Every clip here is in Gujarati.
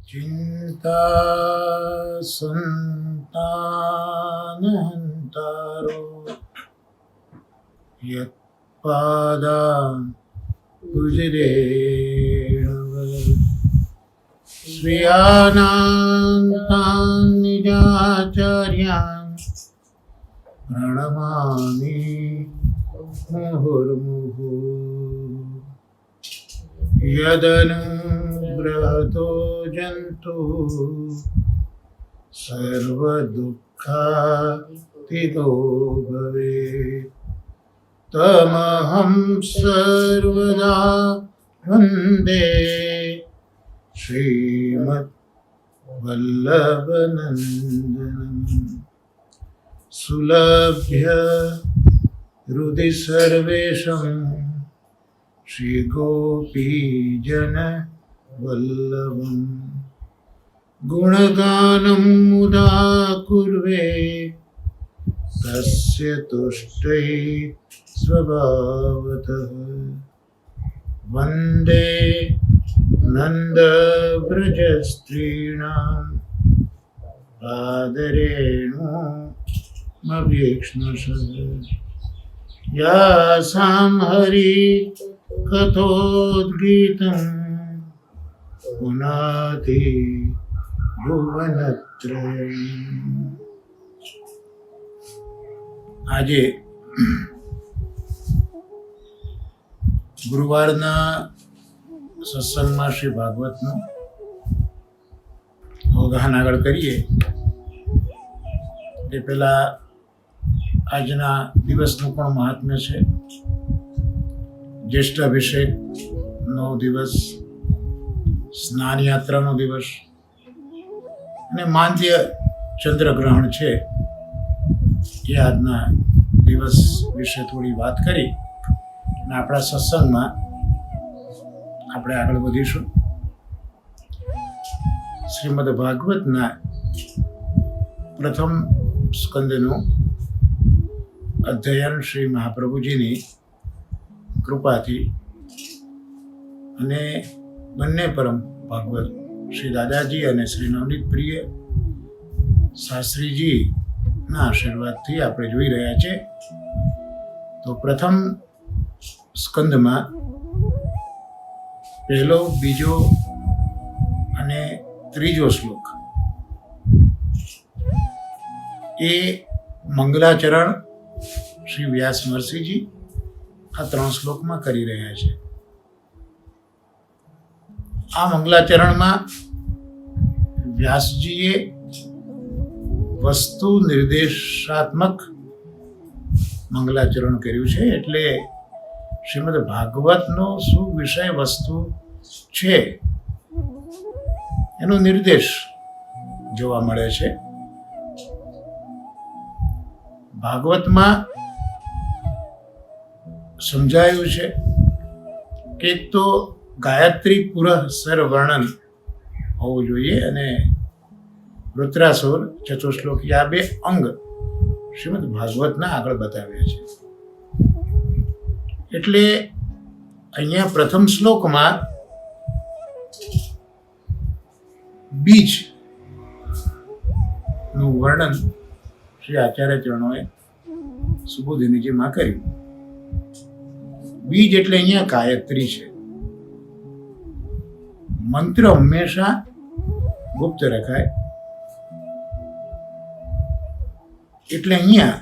चिंता संतानहंतारो यत्पादा पूजरेणव श्रियानान्तान् निजाचार्यान् प्रणमामि मुहुर्मुहुः यदनुग्रहतो जन्तुः सर्वदुःखातितो भवेत् तमहं सर्वदा वन्दे श्रीमद्वल्लभनन्दनं सुलभ्य हृदि सर्वेषां श्रीगोपीजनवल्लभं गुणगानं मुदा कुर्वे तस्य तुष्टै स्वभावतः वन्दे नन्दव्रजस्त्रीणां पादरेणुमभीक्ष्णशः यासां हरिकथोद्गीतं पुनाति भुवनत्रयम्। આજે ગુરુવારના સત્સંગમાં શ્રી ભાગવતનું અવગાહન આગળ કરીએ તે પહેલાં આજના દિવસનું પણ મહાત્મ્ય છે. જ્યેષ્ઠ અભિષેકનો દિવસ, સ્નાન યાત્રાનો દિવસ અને માંદ્ય ચંદ્રગ્રહણ છે. એ આજના દિવસ વિશે થોડી વાત કરી અને આપણા સત્સંગમાં આપણે આગળ વધીશું. શ્રીમદ ભાગવતના પ્રથમ સ્કંદનું અધ્યયન શ્રી મહાપ્રભુજીની કૃપાથી અને બંને પરમ ભાગવત શ્રી દાદાજી અને શ્રી નવનીત પ્રિય શાસ્ત્રીજીના આશીર્વાદથી આપણે જોઈ રહ્યા છે. તો પ્રથમ સ્કંદમાં પહેલો, બીજો અને ત્રીજો શ્લોક એ મંગલાચરણ શ્રી વ્યાસ મહર્ષિજી આ 3 શ્લોકમાં કરી રહ્યા છે. આ મંગલાચરણમાં વ્યાસજીએ વસ્તુ નિર્દેશાત્મક મંગલાચરણ કર્યું છે. એટલે શ્રીમદ ભાગવતનો શું વિષય વસ્તુ છે એનો નિર્દેશ જોવા મળે છે. ભાગવતમાં સમજાયું છે કે એક તો ગાયત્રી પુરઃસર વર્ણન હોવું જોઈએ અને વૃત્રાસુર ચતુશ્લોકી આ 2 અંગ શ્રીમદ ભાગવતના આગળ બતાવ્યા છે. એટલે અહીંયા પ્રથમ શ્લોકમાં બીજનું વર્ણન શ્રી આચાર્ય ચરણોએ સુબોધિનીજીમાં કર્યું. બીજ એટલે અહીંયા ગાયત્રી છે. મંત્ર હંમેશા ગુપ્ત રખાય. એટલે અહીંયા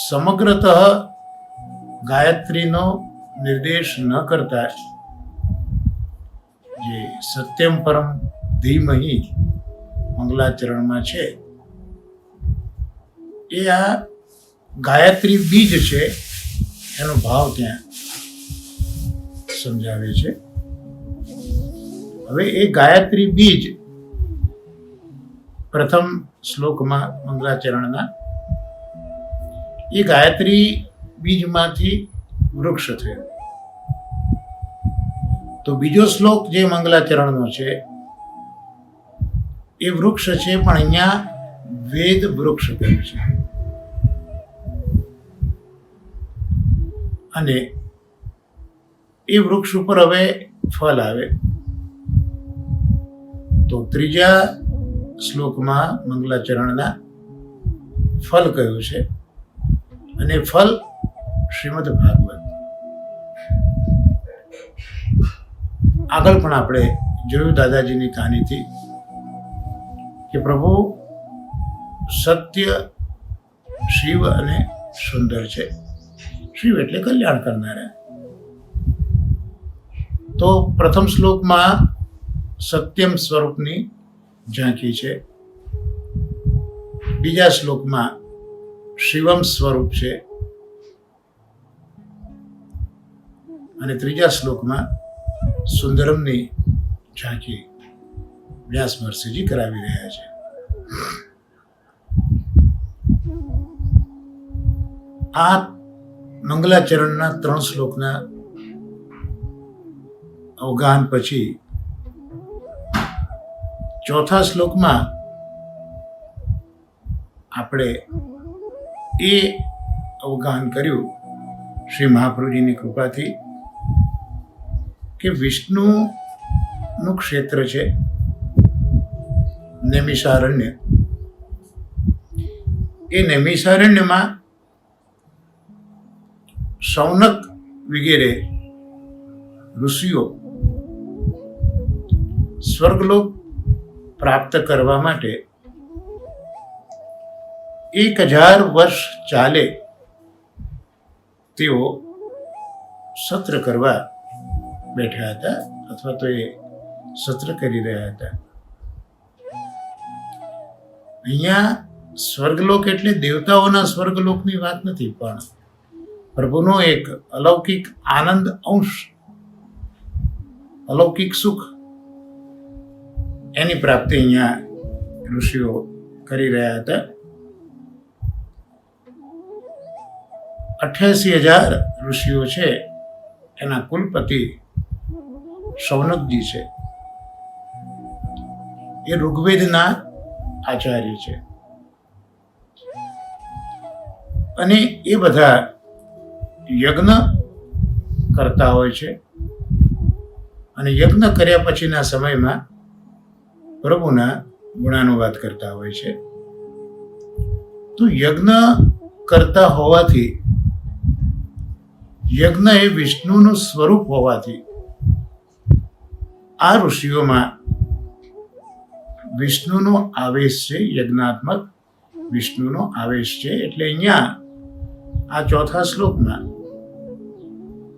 સમગ્રતઃ ગાયત્રીનો નિર્દેશ ન કરતા જે સત્યમ પરમ ધીમહિ મંગલાચરણમાં છે એ આ ગાયત્રી બીજ છે એનો ભાવ ત્યાં સમજાવે છે. હવે એ ગાયત્રી બીજ પ્રથમ શ્લોકમાં મંગલાચરણના એ ગાયત્રી બીજમાંથી વૃક્ષ થયું. તો બીજો શ્લોક જે મંગલાચરણનો છે એ વૃક્ષ છે, પણ અહીંયા વેદ વૃક્ષ કહ્યું છે. અને એ વૃક્ષ ઉપર હવે ફળ આવે. તો ત્રીજા શ્લોકમાં મંગલાચરણના ફલ કહ્યું છે, અને ફલ શ્રીમદ ભાગવત. આગળ પણ આપણે જોયું દાદાજીની કહાનીથી કે પ્રભુ સત્ય, શિવ અને સુંદર છે. શિવ એટલે કલ્યાણ કરનારા. તો પ્રથમ શ્લોકમાં સત્યમ સ્વરૂપની ઝાંખી છે, બીજા શ્લોકમાં શિવમ સ્વરૂપ છે, અને ત્રીજા શ્લોકમાં સુંદરમની ઝાંખી વ્યાસ મહર્ષિજી કરાવી રહ્યા છે. આ મંગલાચરણના 3 શ્લોકના અવગાહન પછી ચોથા શ્લોકમાં આપણે એ અવગાહન કર્યું શ્રી મહાપ્રભુજીની કૃપાથી કે વિષ્ણુનું ક્ષેત્ર છે નૈમિષારણ્ય. એ નૈમિષારણ્યમાં શૌનક વગેરે ઋષિઓ સ્વર્ગલોક પ્રાપ્ત કરવા માટે 1000 વર્ષ ચાલે તેઓ સત્ર કરવા બેઠા હતા, અથવા તો એ સત્ર કરી રહ્યા હતા. અહીંયા સ્વર્ગલોક એટલે દેવતાઓના સ્વર્ગલોકની વાત નથી, પણ પ્રભુનો એક અલૌકિક આનંદ અંશ, અલૌકિક સુખ, એની પ્રાપ્તિ અહીંયા ઋષિઓ કરી રહ્યા હતા. 88,000 ઋષિઓ છે, એના કુલપતિ શૌનકજી છે. એ ઋગ્વેદના આચાર્ય છે, અને એ બધા યજ્ઞ કરતા હોય છે, અને યજ્ઞ કર્યા પછીના સમયમાં પ્રભુના ગુણાનુવાદ કરતા હોય છે. તો યજ્ઞ કરતા હોવાથી, યજ્ઞ એ વિષ્ણુનું સ્વરૂપ હોવાથી આ ઋષિઓમાં વિષ્ણુનો આવેશ છે, યજ્ઞાત્મક વિષ્ણુનો આવેશ છે. એટલે અહીંયા આ ચોથા શ્લોકમાં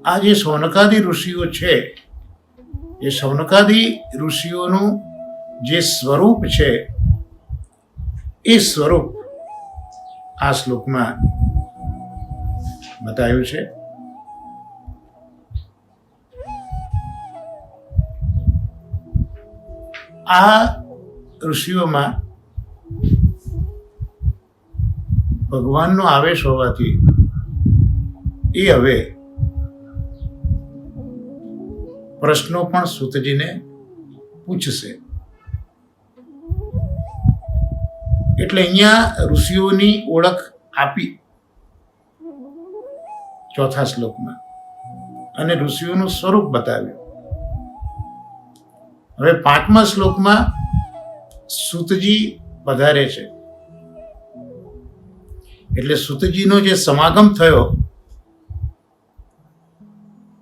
આ જે શૌનકાદિ ઋષિઓ છે, એ શૌનકાદિ ઋષિઓનું જે સ્વરૂપ છે, એ સ્વરૂપ આ શ્લોકમાં બતાવ્યું છે. આ ઋષિઓમાં ભગવાનનો આવેશ હોવાથી એ હવે પ્રશ્નો પણ સૂતજીને પૂછશે. એટલે અહીંયા ઋષિઓની ઓળખ આપી ચોથા શ્લોકમાં, અને ઋષિઓનું સ્વરૂપ બતાવ્યું. હવે 5મા શ્લોકમાં સૂતજી પધારે છે, એટલે સૂતજીનો જે સમાગમ થયો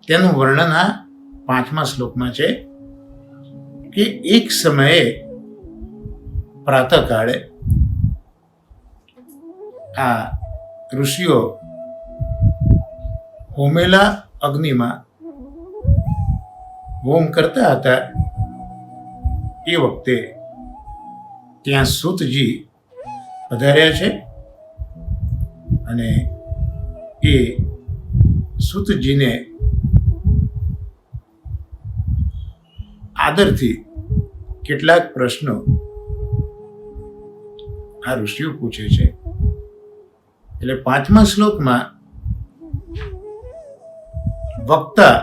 તેનું વર્ણન આ 5મા શ્લોકમાં છે કે એક સમયે પ્રાતઃકાળે આ ઋષિઓ હોમેલા અગ્નિમાં હોમ કરતા હતા. એ વખતે ત્યાં સૂતજી પધાર્યા છે, અને એ સૂતજીને આદરથી કેટલાક પ્રશ્નો આ ઋષિઓ પૂછે છે. એટલે 5મા શ્લોકમાં વક્તા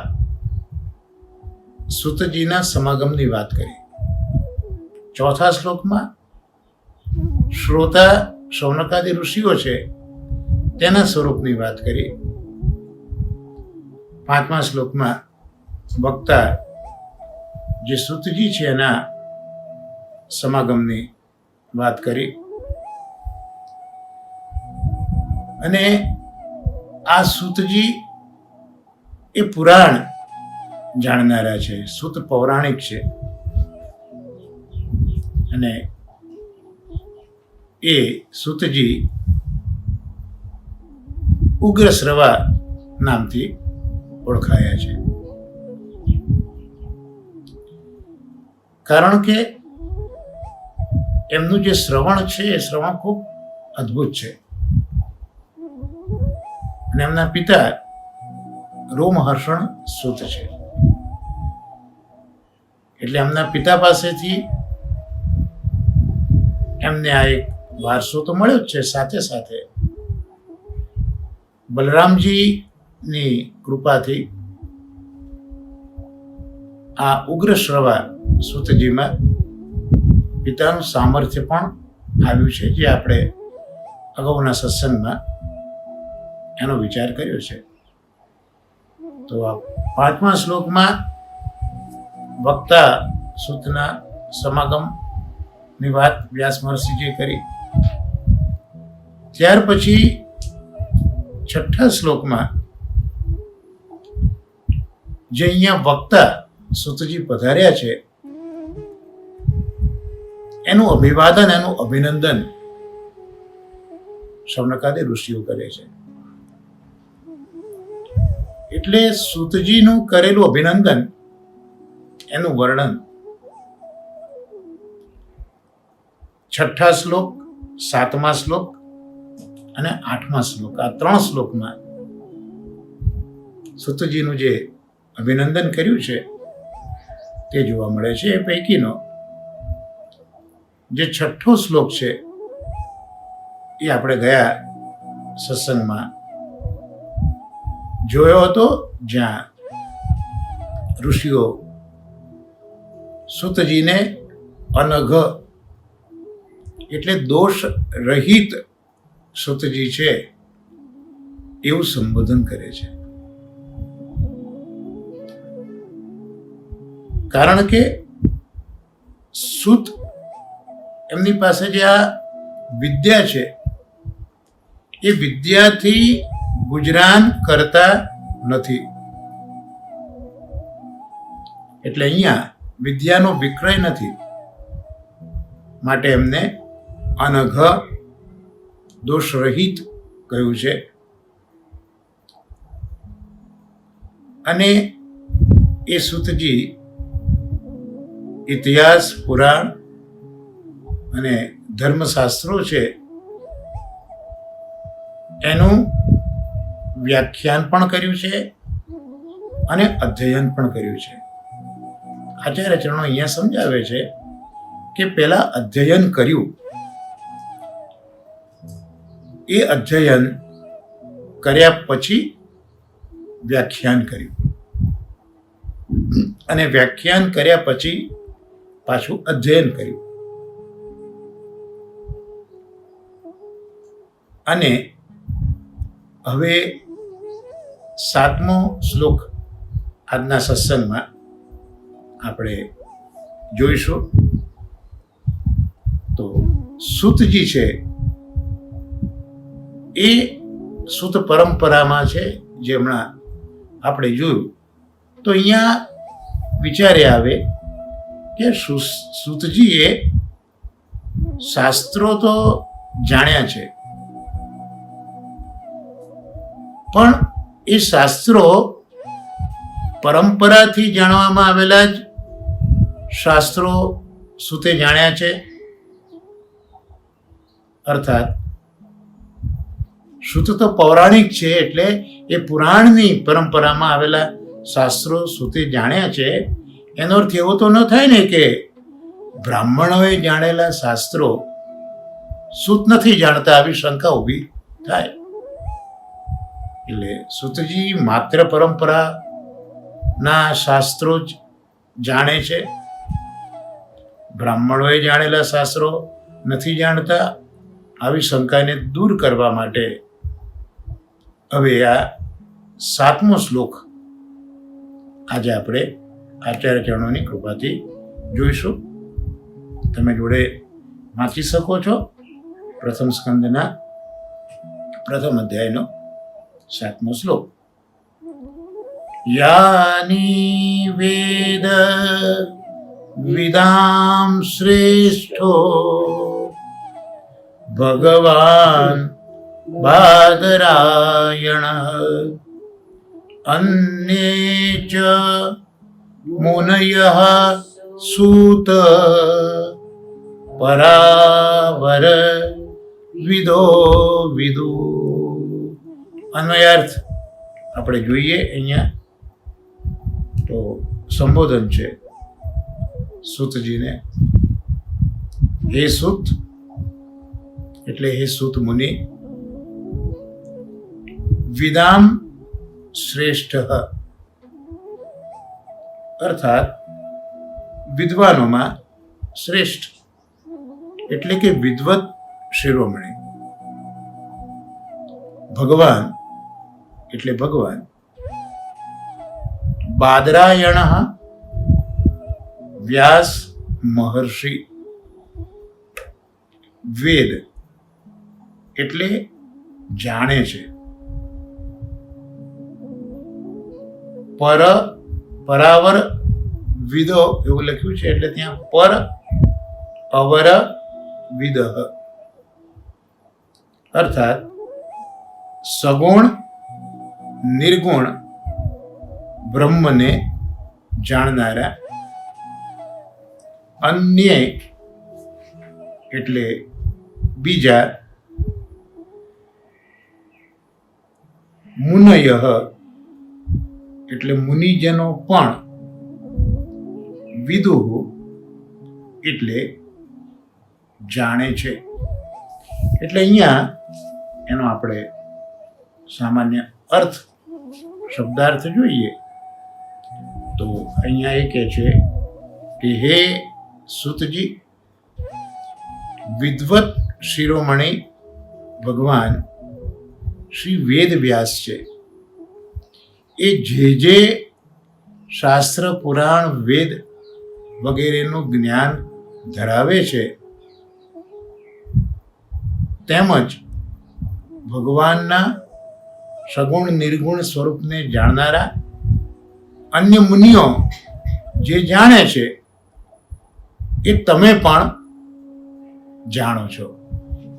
સૂતજીના સમાગમની વાત કરી. ચોથા શ્લોકમાં શ્રોતા શૌનકાદિ ઋષિઓ છે તેના સ્વરૂપની વાત કરી. 5મા શ્લોકમાં વક્તા જે સૂતજી છે એના સમાગમની વાત કરી. અને આ સૂતજી એ પુરાણ જાણનારા છે, સૂત પૌરાણિક છે. અને એ સૂતજી ઉગ્રશ્રવા નામથી ઓળખાયા છે. કારણ કે એમનું જે શ્રવણ છે એ શ્રવણ ખૂબ અદ્ભુત છે. અને એમના પિતા રોમહર્ષણ સૂત છે. એટલે એમના પિતા પાસેથી એમને આ એક વારસો તો મળ્યો જ છે. સાથે સાથે બલરામજીની કૃપાથી આ ઉગ્રશ્રવા સૂતજીમાં પિતાનું સામર્થ્ય પણ આવ્યું છે, જે આપણે અગાઉના સત્સંગમાં એનો વિચાર કર્યો છે. તો આ 5મા શ્લોકમાં વક્તા સૂતના સમાગમની વાત વ્યાસ મહર્ષિજીએ કરી. ત્યાર પછી 6ઠ્ઠા શ્લોકમાં જે અહીંયા વક્તા સૂતજી પધાર્યા છે એનું અભિવાદન, એનું અભિનંદન શૌનકાદી ઋષિઓ કરે છે. એટલે સૂતજીનું કરેલું અભિનંદન, એનું વર્ણન 6ઠ્ઠા શ્લોક, 7મા શ્લોક અને 8મા શ્લોક, આ 3 શ્લોકમાં સૂતજીનું જે અભિનંદન કર્યું છે તે જોવા મળે છે. એ પૈકીનો જે 6ઠ્ઠો શ્લોક છે એ આપણે ગયા સત્સંગમાં જોયો હતો, જ્યાં ઋષિઓ સૂતજીને અનઘ એટલે દોષ રહિત સૂતજી છે એવું સંબોધન કરે છે. કારણ કે સૂત એમની પાસે જે આ વિદ્યા છે એ વિદ્યાથી ગુજરાન કરતા નથી. એટલે અહીંયા વિદ્યાનો વિક્રય નથી, માટે એમને અનઘ દોષરહિત કહ્યું છે. અને એ સૂતજી ઇતિહાસ, પુરાણ અને ધર્મશાસ્ત્રો છે એનું વ્યાખ્યાન પણ કર્યું છે અને અધ્યયન પણ કર્યું છે. આચાર્ય ચરણો અહીંયા સમજાવે છે કે પહેલા અધ્યયન કર્યું, એ અધ્યયન કર્યા પછી વ્યાખ્યાન કર્યું, અને વ્યાખ્યાન કર્યા પછી પાછું અધ્યયન કર્યું. અને હવે 7મો શ્લોક આજના સત્સંગમાં આપણે જોઈશું. તો સૂતજી છે એ સૂત પરંપરામાં છે, જે હમણાં આપણે જોયું. તો અહીંયા વિચારે આવે કે સૂતજીએ શાસ્ત્રો તો જાણ્યા છે, પણ એ શાસ્ત્રો પરંપરાથી જાણવામાં આવેલા જ શાસ્ત્રો સૂતે જાણ્યા છે. અર્થાત સૂત તો પૌરાણિક છે, એટલે એ પુરાણની પરંપરામાં આવેલા શાસ્ત્રો સૂતે જાણ્યા છે. એનો અર્થ એવો તો ન થાય ને કે બ્રાહ્મણોએ જાણેલા શાસ્ત્રો સૂત નથી જાણતા, આવી શંકા ઊભી થાય. એટલે સૂતજી માત્ર પરંપરાના શાસ્ત્રો જ જાણે છે, બ્રાહ્મણોએ જાણેલા શાસ્ત્રો નથી જાણતા. આવી શંકાને દૂર કરવા માટે હવે આ 7મો શ્લોક આજે આપણે આચાર્ય ચરણોની કૃપાથી જોઈશું. તમે જોડે વાંચી શકો છો. પ્રથમ સ્કંદના પ્રથમ અધ્યાયનો 7મો શ્લોક. યાની વેદ વિદામ શ્રેષ્ઠો ભગવાન બાદરાયણ અન્યે ચ મુનયઃ સૂત પરાવર વિદો વિદુ. અન્વયાર્થ આપણે જોઈએ. અહીંયા તો સંબોધન છે સૂતજીને. હે સૂત એટલે હે સૂત મુનિ, વિદામ શ્રેષ્ઠ અર્થાત વિદ્વાનોમાં શ્રેષ્ઠ એટલે કે વિદ્વત શિરોમણી. ભગવાન એટલે ભગવાન. બાદરાયણ વ્યાસ મહર્ષિ. વેદ એટલે જાણે છે. પરાવર વિદો એવું લખ્યું છે એટલે ત્યાં પર અવર વિદઃ અર્થાત સગુણ નિર્ગુણ બ્રહ્મને જાણનારા. અન્ય એટલે બીજા. મુનયઃ એટલે મુનિજનો પણ. વિદુઃ એટલે જાણે છે. એટલે અહીંયા એનો આપણે સામાન્ય અર્થ શબ્દાર્થ જોઈએ તો અહીંયા એ કહે છે કે હે સૂતજી, વિદ્વત શિરોમણી ભગવાન શ્રી વેદ વ્યાસ છે. એ જે શાસ્ત્ર પુરાણ વેદ વગેરેનું જ્ઞાન ધરાવે છે તેમજ ભગવાનના સગુણ નિર્ગુણ સ્વરૂપને જાણનારા અન્ય મુનિઓ જે જાણે છે એ તમે પણ જાણો છો.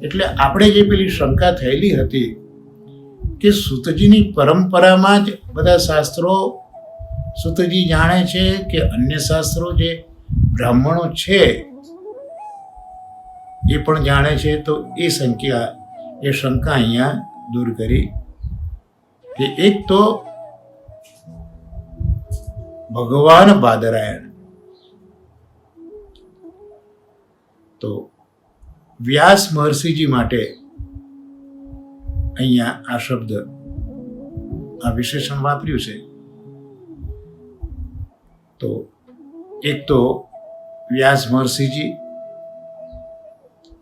એટલે આપણે જે પેલી શંકા થયેલી હતી કે સૂતજીની પરંપરામાં જ બધા શાસ્ત્રો સૂતજી જાણે છે કે અન્ય શાસ્ત્રો જે બ્રાહ્મણો છે એ પણ જાણે છે, તો એ શંકા અહીંયા દૂર કરી કે એક તો ભગવાન બાદરાયણ, તો વ્યાસ મહર્ષિજી માટે અહીંયા આ શબ્દ આ વિશેષણ વાપર્યું છે. તો એક તો વ્યાસ મહર્ષિજી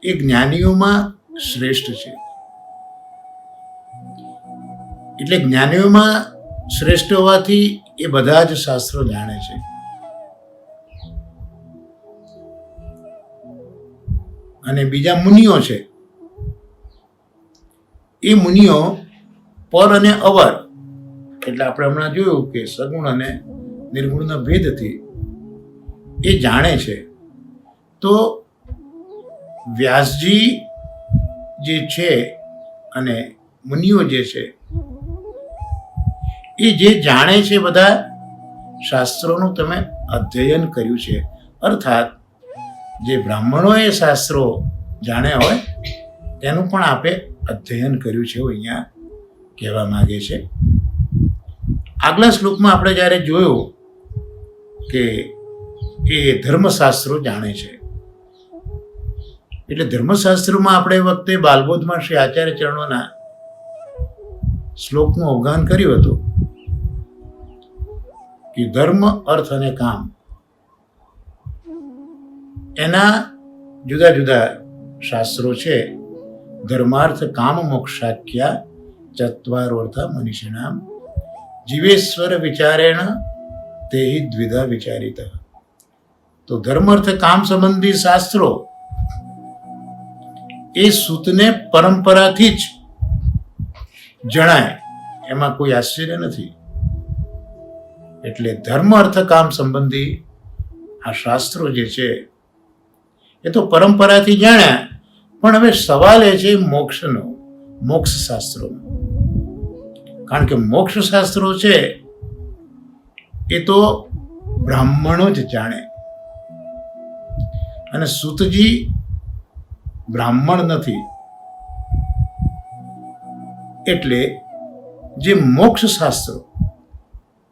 એ જ્ઞાનીઓમાં શ્રેષ્ઠ છે. એટલે જ્ઞાનીઓમાં શ્રેષ્ઠ હોવાથી એ બધા જ શાસ્ત્રો જાણે છે. અને બીજા મુનિઓ છે, એ મુનિઓ પર અને અવર એટલે આપણે હમણાં જોયું કે સગુણ અને નિર્ગુણના ભેદથી એ જાણે છે. તો વ્યાસજી જે છે અને મુનિઓ જે છે એ જે જાણે છે બધા શાસ્ત્રોનું તમે અધ્યયન કર્યું છે. અર્થાત જે બ્રાહ્મણોએ શાસ્ત્રો જાણ્યા હોય તેનું પણ આપે અધ્યયન કર્યું છે એવું અહીંયા કહેવા માંગે છે. આગલા શ્લોકમાં આપણે જ્યારે જોયું કે એ ધર્મશાસ્ત્રો જાણે છે, એટલે ધર્મશાસ્ત્રોમાં આપણે વખતે બાલબોધમાં શ્રી આચાર્ય ચરણોના શ્લોકનું અવગાહન કર્યું હતું કે ધર્મ, અર્થ અને કામ એના જુદા જુદા શાસ્ત્રો છે. ધર્માર્થ કામ મોક્ષાખ્યા ચત્વારોર્થ મનીષિણામ જીવેશ્વર વિચારેણ તે દ્વિધા વિચારિત. તો ધર્મ અર્થ કામ સંબંધી શાસ્ત્રો એ સૂતને પરંપરાથી જ જણાય, એમાં કોઈ આશ્ચર્ય નથી. એટલે ધર્મ અર્થ કામ સંબંધી આ શાસ્ત્રો જે છે એ તો પરંપરાથી જાણ્યા, પણ હવે સવાલ એ છે મોક્ષનો, મોક્ષ શાસ્ત્રોનો. કારણ કે મોક્ષ શાસ્ત્રો છે એ તો બ્રાહ્મણો જ જાણે, અને સૂતજી બ્રાહ્મણ નથી. એટલે જે મોક્ષ શાસ્ત્રો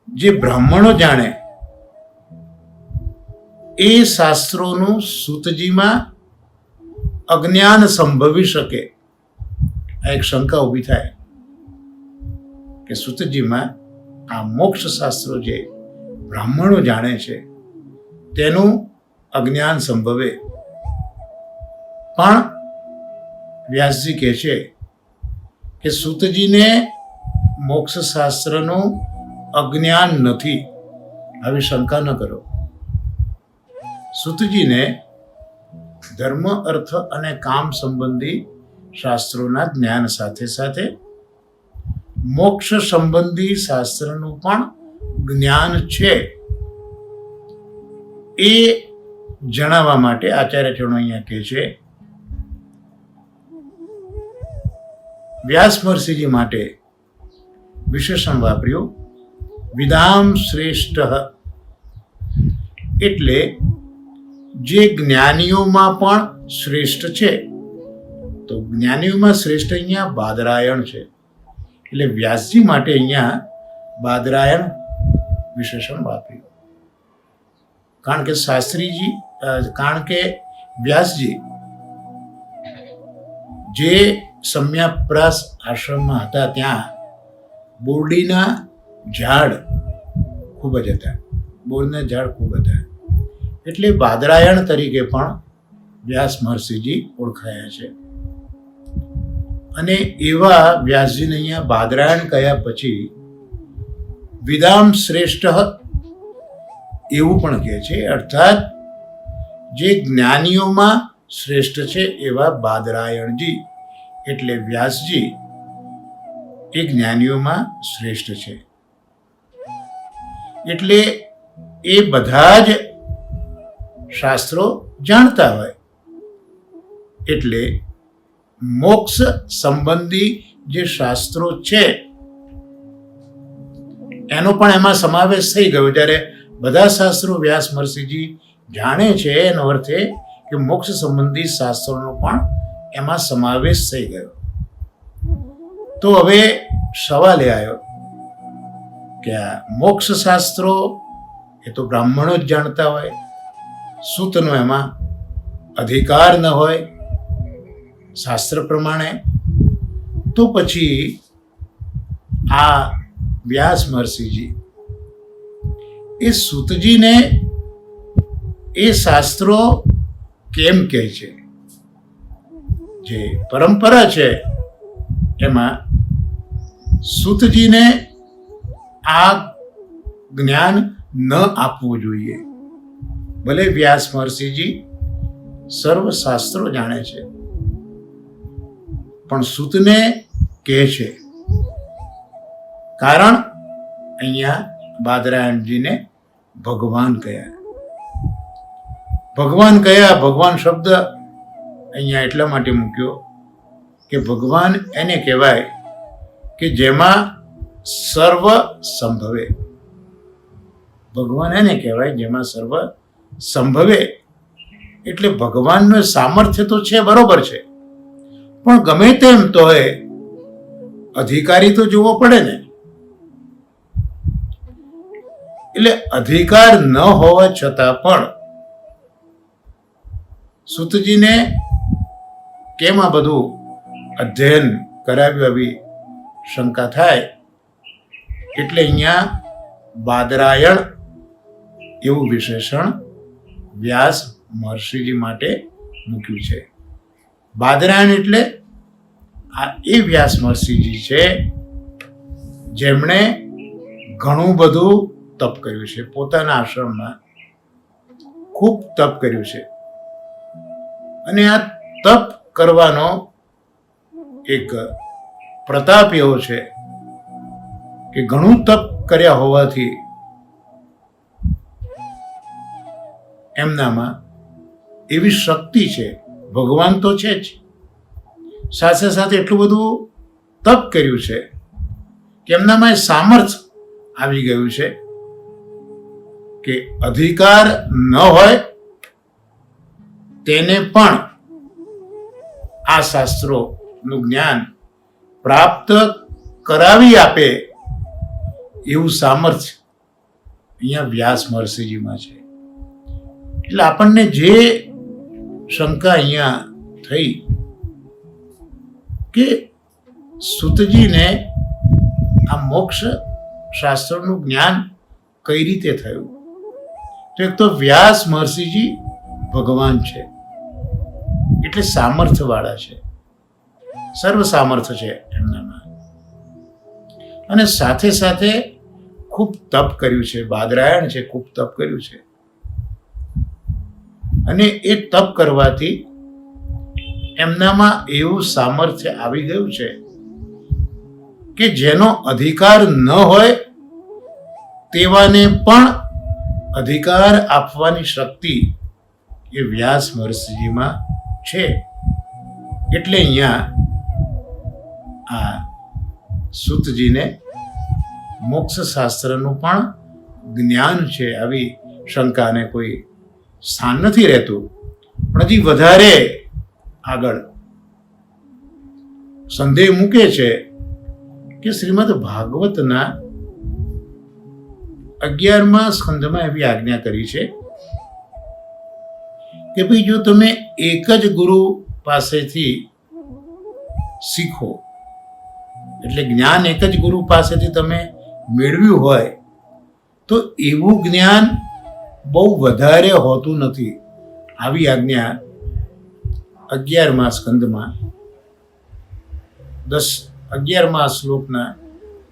જે બ્રાહ્મણો જાણે એ શાસ્ત્રોનું સૂતજીમાં અજ્ઞાન સંભવી શકે. આ એક શંકા ઊભી થાય કે સૂતજીમાં આ મોક્ષ શાસ્ત્રો જે બ્રાહ્મણો જાણે છે તેનું અજ્ઞાન સંભવે. પણ વ્યાસજી કહે છે કે સૂતજીને મોક્ષ શાસ્ત્રનું અજ્ઞાન નથી, આવી શંકા ન કરો. સૂતજીને ધર્મ અર્થ અને કામ સંબંધી શાસ્ત્રોના જ્ઞાન સાથે સાથે મોક્ષ સંબંધી શાસ્ત્રનું પણ જ્ઞાન છે. એ જણાવવા માટે આચાર્યચરણો અહીંયા કહે છે વ્યાસ મહર્ષિજી માટે વિશેષણ વાપર્યું વિદામ શ્રેષ્ઠ. એટલે જે જ્ઞાનીઓમાં પણ શ્રેષ્ઠ છે, તો જ્ઞાનીઓમાં શ્રેષ્ઠ અહીંયા બાદરાયણ છે. એટલે વ્યાસજી માટે અહીંયા બાદરાયણ વિશેષણ વાપર્યું. કારણ કે વ્યાસજી જે સમ્યાપ્રાસ આશ્રમમાં હતા ત્યાં બોરડીના ઝાડ ખૂબ જ હતા, બોરના ઝાડ ખૂબ હતા. એટલે બાદરાયણ તરીકે પણ વ્યાસ મહર્ષિજી ઓળખાયા છે. અને એવા વ્યાસજીને અહીંયા બાદરાયણ કહ્યા પછી વિદામ શ્રેષ્ઠ એવું પણ કહે છે. અર્થાત જે જ્ઞાનીઓમાં શ્રેષ્ઠ છે એવા બાદરાયણજી, એટલે વ્યાસજી એ જ્ઞાનીઓમાં શ્રેષ્ઠ છે. એટલે એ બધા જ શાસ્ત્રો જાણતા હોય, એટલે મોક્ષ સંબંધી જે શાસ્ત્રો છે એનો પણ એમાં સમાવેશ થઈ ગયો. જ્યારે બધા શાસ્ત્રો વ્યાસ મહર્ષિજી જાણે છે એનો અર્થ એ કે મોક્ષ સંબંધી શાસ્ત્રોનો પણ એમાં સમાવેશ થઈ ગયો. તો હવે સવાલ એ આવ્યો કે આ મોક્ષ શાસ્ત્રો એ તો બ્રાહ્મણો જ જાણતા હોય, સૂતનો એમાં અધિકાર ન હોય શાસ્ત્ર પ્રમાણે, તો પછી આ વ્યાસ મહર્ષિજી એ સૂતજીને એ શાસ્ત્રો કેમ કહે છે? જે પરંપરા છે એમાં સૂતજીને આ જ્ઞાન ન આપવું જોઈએ. ભલે વ્યાસ મહર્ષિજી સર્વ શાસ્ત્રો જાણે છે, પણ સૂતને કહે છે. કારણ અહીંયા બાદરાયણજીને ભગવાન કહ્યા. ભગવાન કયા? ભગવાન શબ્દ અહીંયા એટલા માટે મૂક્યો કે ભગવાન એને કહેવાય કે જેમાં સર્વ સંભવે. ભગવાન એને કહેવાય જેમાં સર્વ સંભવે. એટલે ભગવાનનું સામર્થ્ય તો છે, બરોબર છે, પણ ગમે તેમ તો એ અધિકારી તો જોવો પડે ને. એટલે અધિકાર ન હોવા છતાં પણ સૂતજીને કેમ આ બધું અધ્યયન કરાવ્યું, આવી શંકા થાય. એટલે અહીંયા બાદરાયણ એવું વિશેષણ વ્યાસ મહર્ષિજી માટે મૂક્યું છે. બાદરાયણ એટલે આ એ વ્યાસ મહર્ષિજી છે જેમણે ઘણું બધું તપ કર્યું છે. પોતાના આશ્રમમાં ખૂબ તપ કર્યું છે, અને આ તપ કરવાનો એક પ્રતાપ એવો છે કે ઘણું તપ કર્યા હોવાથી એમનામાં એવી શક્તિ છે. ભગવાન તો છે જ, સાથે સાથે એટલું બધું તપ કર્યું છે કે એમનામાં એ સામર્થ્ય આવી ગયું છે કે અધિકાર ન હોય તેને પણ આ શાસ્ત્રોનું જ્ઞાન પ્રાપ્ત કરાવી આપે એવું સામર્થ્ય અહીંયા વ્યાસ મહર્ષિજીમાં છે. એટલે આપણને જે શંકા અહીંયા થઈ કે સૂતજીને આ મોક્ષ શાસ્ત્રનું જ્ઞાન કઈ રીતે થયું, તો એક તો વ્યાસ મહર્ષિજી ભગવાન છે, એટલે સામર્થ્યવાળા છે, સર્વ સામર્થ્ય છે એમનામાં, અને સાથે સાથે ખૂબ તપ કર્યું છે, બાદરાયણ છે, ખૂબ તપ કર્યું છે. અને એ તપ કરવાથી એમનામાં એવું સામર્થ્ય આવી ગયું છે કે જેનો અધિકાર ન હોય તેવાને પણ અધિકાર આપવાની શક્તિ એ વ્યાસ મહર્ષિજીમાં છે. એટલે અહીંયા આ સૂતજીને મોક્ષ શાસ્ત્રનું પણ જ્ઞાન છે, આવી શંકાને કોઈ સ્થાન નથી રહેતું. પણ હજી વધારે આગળ સંદેહ મૂકે છે કે શ્રીમદ ભાગવતના 11મા સ્કંધમાં એવી આજ્ઞા કરી છે કે ભાઈ જો તમે એક જ ગુરુ પાસેથી શીખો, એટલે જ્ઞાન એક જ ગુરુ પાસેથી તમે મેળવ્યું હોય તો એવું જ્ઞાન બહુ વધારે હોતું નથી. આવી આજ્ઞા 11મા સ્કંદમાં 11મા શ્લોકના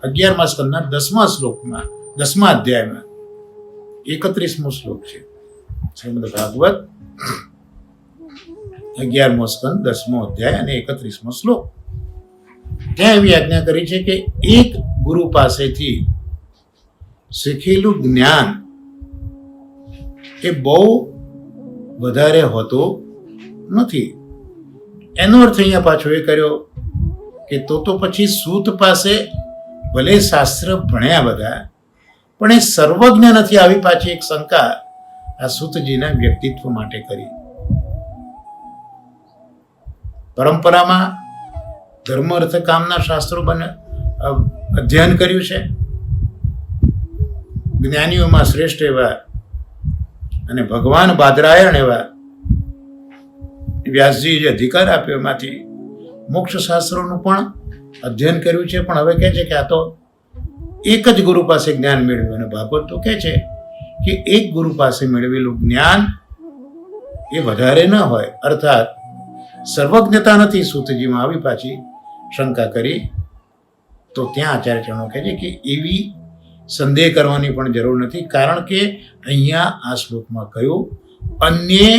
11મા સ્કંદના 10મા શ્લોકમાં 10મા અધ્યાયમાં 31મો શ્લોક છે. શ્રીમદ ભાગવત 11મો સ્કંદ 10મો અધ્યાય અને 31મો શ્લોક. ત્યાં એવી આજ્ઞા કરી છે કે એક ગુરુ પાસેથી શીખેલું જ્ઞાન એ બહુ વધારે હોતું નથી. એનો અર્થ અહીંયા પાછો એ કર્યો કે તો પછી સૂત પાસે ભલે શાસ્ત્ર ભણ્યા બધા, પણ એ સર્વજ્ઞ નથી. આવી પાછી એક શંકા આ સૂતજીના વ્યક્તિત્વ માટે કરી. પરંપરામાં ધર્મ અર્થ કામના શાસ્ત્રો અધ્યયન કર્યું છે. જ્ઞાનીઓમાં શ્રેષ્ઠ એવા અને ભગવાન બાદરાયણ એવા વ્યાસજી જે અધિકાર આપ્યો એમાંથી મોક્ષ શાસ્ત્રોનું પણ અધ્યયન કર્યું છે. પણ હવે કહે છે કે આ તો એક જ ગુરુ પાસે જ્ઞાન મેળવ્યું, અને ભાગવત તો કહે છે કે એક ગુરુ પાસે મેળવેલું જ્ઞાન એ વધારે ન હોય, અર્થાત સર્વજ્ઞતા નથી સૂતજીમાં. આવી પાછી શંકા કરી તો ત્યાં આચાર્યચરણો કહે છે કે એવી સંદેહ કરવાની પણ જરૂર નથી, કારણ કે અહીંયા આ શ્લોકમાં કહ્યું અન્ય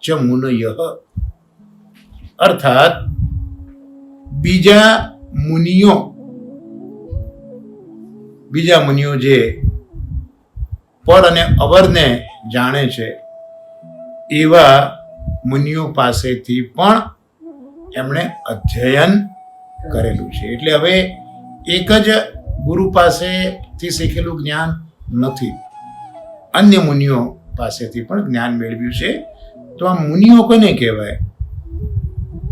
ચ મુનય, અર્થાત બીજા મુનિઓ જે પર અને અવરને જાણે છે એવા મુનિઓ પાસેથી પણ એમણે અધ્યયન કરેલું છે. એટલે હવે એક જ ગુરુ પાસેથી શીખેલું જ્ઞાન નથી, અન્ય મુનિઓ પાસેથી પણ જ્ઞાન મેળવ્યું છે. તો આ મુનિઓ કોને કહેવાય?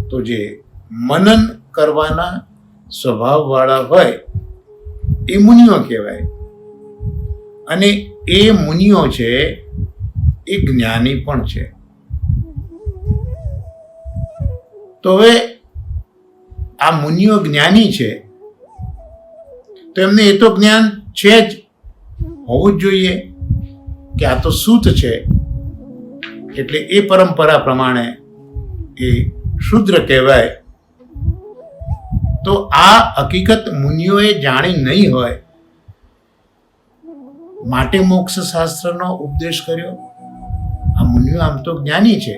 તો જે મનન કરવાના સ્વભાવવાળા હોય એ મુનિઓ કહેવાય. અને એ મુનિઓ છે એ જ્ઞાની પણ છે. તો હવે આ મુનિઓ જ્ઞાની છે તો એમને એ તો જ્ઞાન છે જ, હોવું જ જોઈએ કે આ તો સૂત છે, એટલે એ પરંપરા પ્રમાણે એ શુદ્ર કહેવાય. તો આ હકીકત મુનિઓએ જાણી નહીં હોય માટે મોક્ષ શાસ્ત્રનો ઉપદેશ કર્યો. આ મુનિઓ મુનિઓ આમ તો જ્ઞાની છે,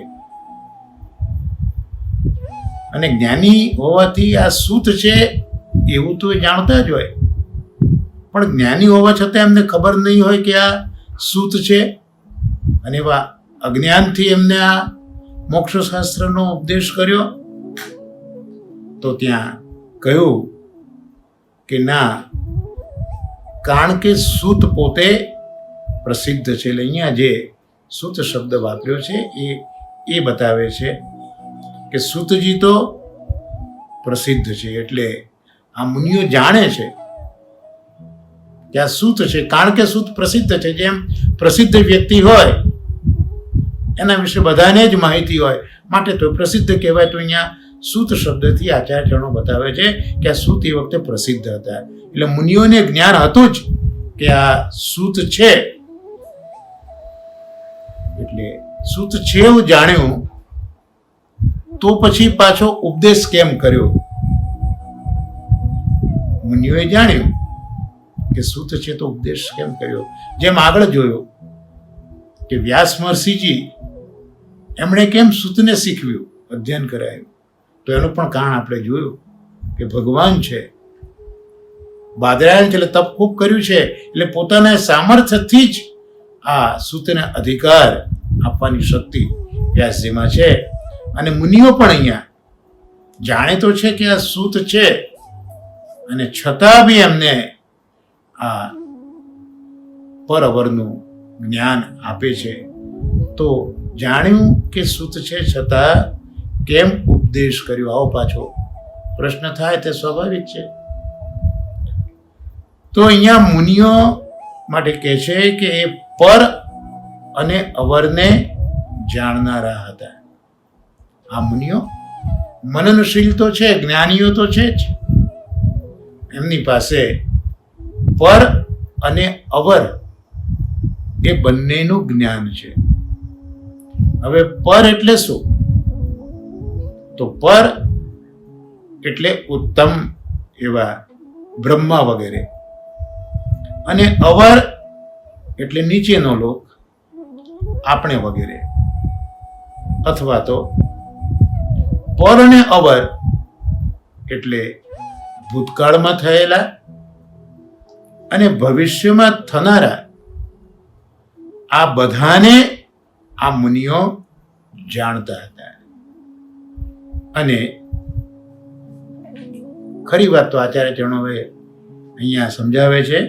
અને જ્ઞાની હોવાથી આ સૂત છે એવું તો એ જાણતા જ હોય, પણ જ્ઞાની હોવા છતાં એમને ખબર નહીં હોય કે આ સૂત છે, અને એવા અજ્ઞાનથી એમને આ મોક્ષશાસ્ત્રનો ઉપદેશ કર્યો. તો ત્યાં કહ્યું કે ના, કારણ કે સૂત પોતે પ્રસિદ્ધ છે. એટલે અહીંયા જે સૂત શબ્દ વાપર્યો છે એ બતાવે છે કે સૂતજી તો પ્રસિદ્ધ છે. એટલે આ મુનિઓ જાણે છે કે આ સૂત છે, કારણ કે સૂત પ્રસિદ્ધ છે. જેમ પ્રસિદ્ધ વ્યક્તિ હોય એના વિશે બધાને જ માહિતી હોય, માટે તો પ્રસિદ્ધ કહેવાય. તો અહીંયા સૂત શબ્દથી આચાર્યજનો બતાવે છે કે આ સૂત એ વખતે પ્રસિદ્ધ હતા. એટલે મુનિઓને જ્ઞાન હતું જ કે આ સૂત છે. એટલે સૂત છે એવું જાણ્યું તો પછી પાછો ઉપદેશ કેમ કર્યો? મુનિઓએ જાણ્યું કે સૂત છે તો ઉપદેશ કેમ કર્યો? જેમ આગળ જોયું કે વ્યાસ મહર્ષિજી એમણે કેમ સૂતને શીખવ્યું, અધ્યયન કરાયું, તો એનું પણ કારણ આપણે જોયું કે ભગવાન છે, બાદરાયણ છે, એટલે તપ ખૂબ કર્યું છે, એટલે પોતાના સામર્થ્યથી જ આ સૂતને અધિકાર આપવાની શક્તિ વ્યાસજીમાં છે. અને મુનિઓ પણ અહીંયા જાણે તો છે કે આ સૂત છે, અને છતાં બી એમને આ પરઅવરનું જ્ઞાન આપે છે. તો જાણ્યું કે સૂત છે છતાં કેમ ઉપદેશ કર્યો? આવો પાછો પ્રશ્ન થાય તે સ્વાભાવિક છે. તો અહીંયા મુનિઓ માટે કહે છે કે એ પર અને અવરને જાણનારા હતા. આ મુનિઓ મનનશીલ તો છે, જ્ઞાનીઓ તો છે જ, એમની પાસે પર અને અવર એ બંનેનું જ્ઞાન છે. હવે પર એટલે શું? તો પર એટલે ઉત્તમ એવા બ્રહ્મા વગેરે, અને અવર એટલે નીચેનો લોક, આપણે વગેરે. અથવા તો પર અને અવર એટલે ભૂતકાળમાં થયેલા અને ભવિષ્યમાં થનારા, આ બધાને આ મુનિઓ જાણતા હતા. અને ખરી વાત તો આચાર્યજનો હવે અહીંયા સમજાવે છે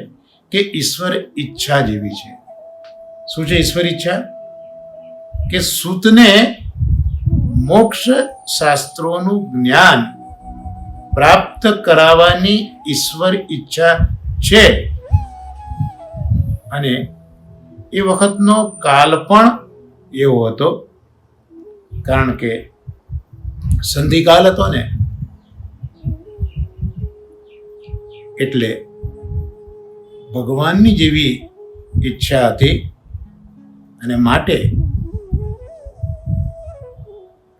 કે ઈશ્વર ઈચ્છા જેવી છે. શું છે ઈશ્વર ઈચ્છા? કે સૂતને મોક્ષ શાસ્ત્રોનું જ્ઞાન પ્રાપ્ત કરાવવાની ઈશ્વર ઈચ્છા છે. અને એ વખતનો કાલ પણ એવો હતો, કારણ કે સંધિકાલ હતો ને, એટલે ભગવાનની જેવી ઈચ્છા હતી. અને માટે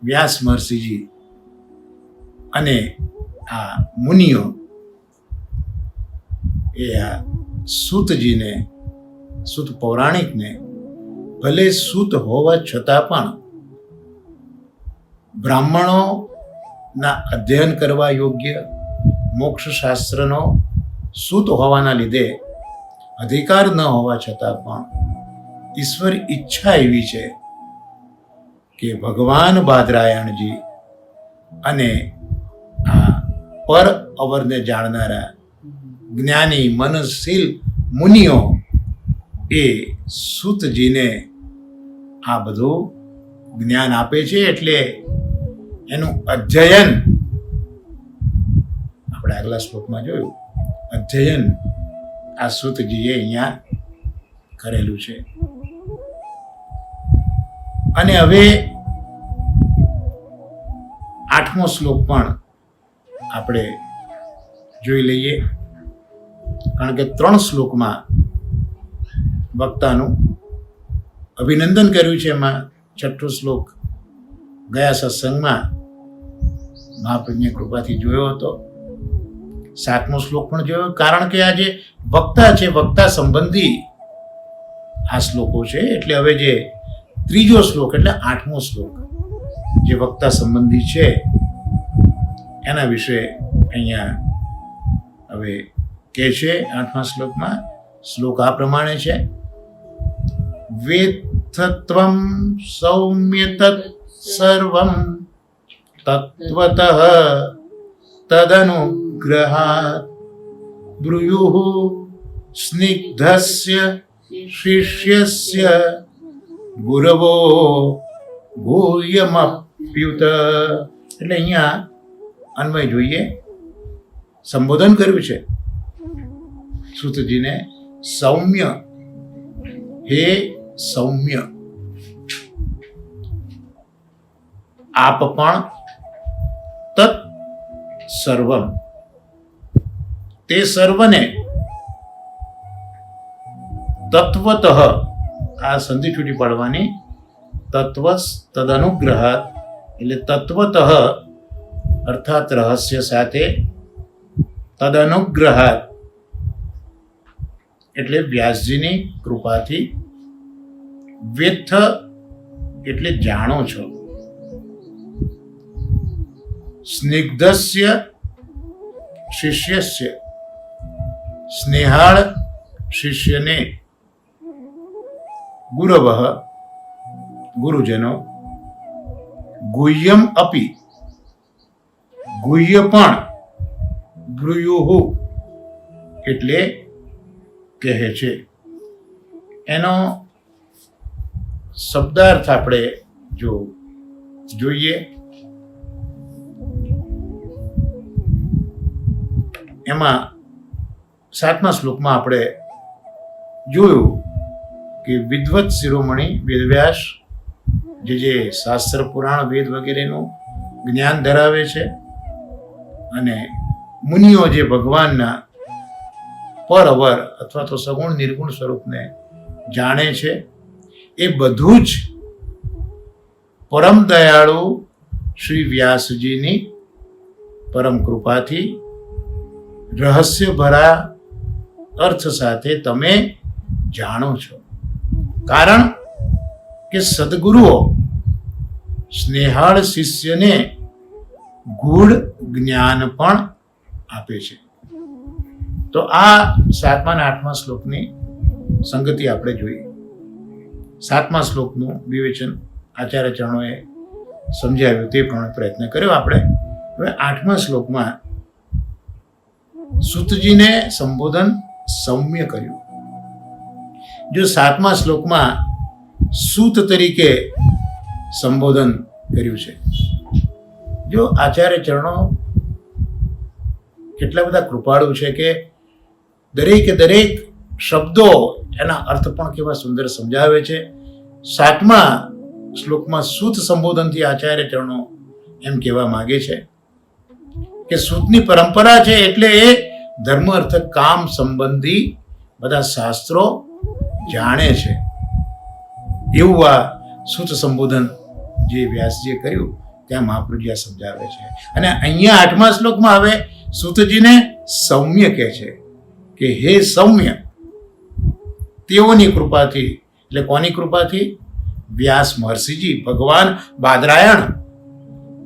વ્યાસ મહર્ષિજી અને આ મુનિઓ એ આ સૂતજીને, સૂત પૌરાણિકને, ભલે સૂત હોવા છતાં પણ બ્રાહ્મણોના અધ્યયન કરવા યોગ્ય મોક્ષ શાસ્ત્રનો સૂત હોવાના લીધે અધિકાર ન હોવા છતાં પણ ઈશ્વર ઈચ્છા એવી છે કે ભગવાન બાદરાયણજી અને આ પર અવરને જાણનારા જ્ઞાની મનનશીલ મુનિઓ એ સૂતજીને આ બધું જ્ઞાન આપે છે. એટલે એનું અધ્યયન આપણે આગલા શ્લોકમાં જોયું, અધ્યયન આ સૂતજીએ અહીંયા કરેલું છે. અને હવે 8મો શ્લોક પણ આપણે જોઈ લઈએ, કારણ કે 3 શ્લોકમાં વક્તાનું અભિનંદન કર્યું છે. એમાં 6થો શ્લોક ગયા સત્સંગમાં મહાપ્રજ્ઞ કૃપાથી જોયો હતો, 7મો શ્લોક પણ જોયો, કારણ કે આ જે વક્તા છે, વક્તા સંબંધી આ શ્લોકો છે. એટલે હવે જે ત્રીજો શ્લોક એટલે 8મો શ્લોક જે વક્તા સંબંધી છે એના વિશે અહીંયા હવે કહે છે. 8મા શ્લોકમાં શ્લોક આ પ્રમાણે છે: વેત્થત્વં સૌમ્ય તત્ સર્વં તત્વતઃ તદનુગ્રહાત બ્રૂયુઃ સ્નિગ્ધસ્ય શિષ્યસ્ય ગુરવો ભૂયમપ્યુત. એટલે અહીંયા અન્વય જોઈએ. સંબોધન કર્યું છે સૂતજીને, સૌમ્ય, હે સૌમ્ય, આપ પણ તત્ સર્વમ, તે સર્વને, તત્વતઃ, આ સંધિ છૂટી પાડવાની, તત્વ તદનુગ્રહાત એટલે તત્વતઃ અર્થાત રહસ્ય સાથે, તદનુગ્રહાત એટલે વ્યાસજીની કૃપાથી, વેત્થ એટલે જાણો છો, સ્નિગ્ધસ્ય શિષ્યસ્ય સ્નેહાળ શિષ્યને, ગુરવઃ ગુરુજનો, ગુહ્યમ અપી ગુહ્ય પણ, બ્રૂયુઃ એટલે કહે છે. એનો શબ્દાર્થ આપણે જો જોઈએ એમાં 7મા શ્લોકમાં આપણે જોયું કે વિદ્વત શિરોમણી વેદવ્યાસ જે શાસ્ત્ર પુરાણ વેદ વગેરેનું જ્ઞાન ધરાવે છે અને મુનિઓ જે ભગવાનના પર અવર અથવા તો સગુણ નિર્ગુણ સ્વરૂપને જાણે છે, એ બધું જ પરમ દયાળુ શ્રી વ્યાસજીની પરમ કૃપાથી રહસ્ય ભરા અર્થ સાથે તમે જાણો છો. કારણ કે સદગુરુઓ સ્નેહાળ શિષ્યને ગૂઢ જ્ઞાન પણ આપે છે. તો આ 7મા અને 8મા શ્લોકની સંગતિ આપણે જોઈએ. 7મા શ્લોકનું વિવેચન આચાર્ય ચરણોએ સમજાવ્યું, તે પણ પ્રયત્ન કર્યો આપણે. હવે 8મા શ્લોકમાં સૂતજીને સંબોધન સૌમ્ય કર્યું. જો 7મા શ્લોકમાં સૂત તરીકે સંબોધન કર્યું છે, જો આચાર્ય ચરણો કેટલા બધા કૃપાળુ છે કે દરેકે દરેક શબ્દો એના અર્થ પણ કેવા સુંદર સમજાવે છે. 7મા શ્લોકમાં સૂત સંબોધનથી આચાર્ય ચરણો એમ કહેવા માંગે છે કે સૂતની પરંપરા છે એટલે એ ધર્મ અર્થ કામ સંબંધી બધા શાસ્ત્રો જાણે છે. એવું આ સૂત સંબોધન જે વ્યાસજીએ કર્યું ત્યાં મહાપ્રભુજી આ સમજાવે છે. અને અહીંયા 8મા શ્લોકમાં હવે સૂતજીને સૌમ્ય કહે છે કે હે સૌમ્ય, તેઓની કૃપાથી, એટલે કોની કૃપાથી? વ્યાસ મહર્ષિજી, ભગવાન બાદરાયણ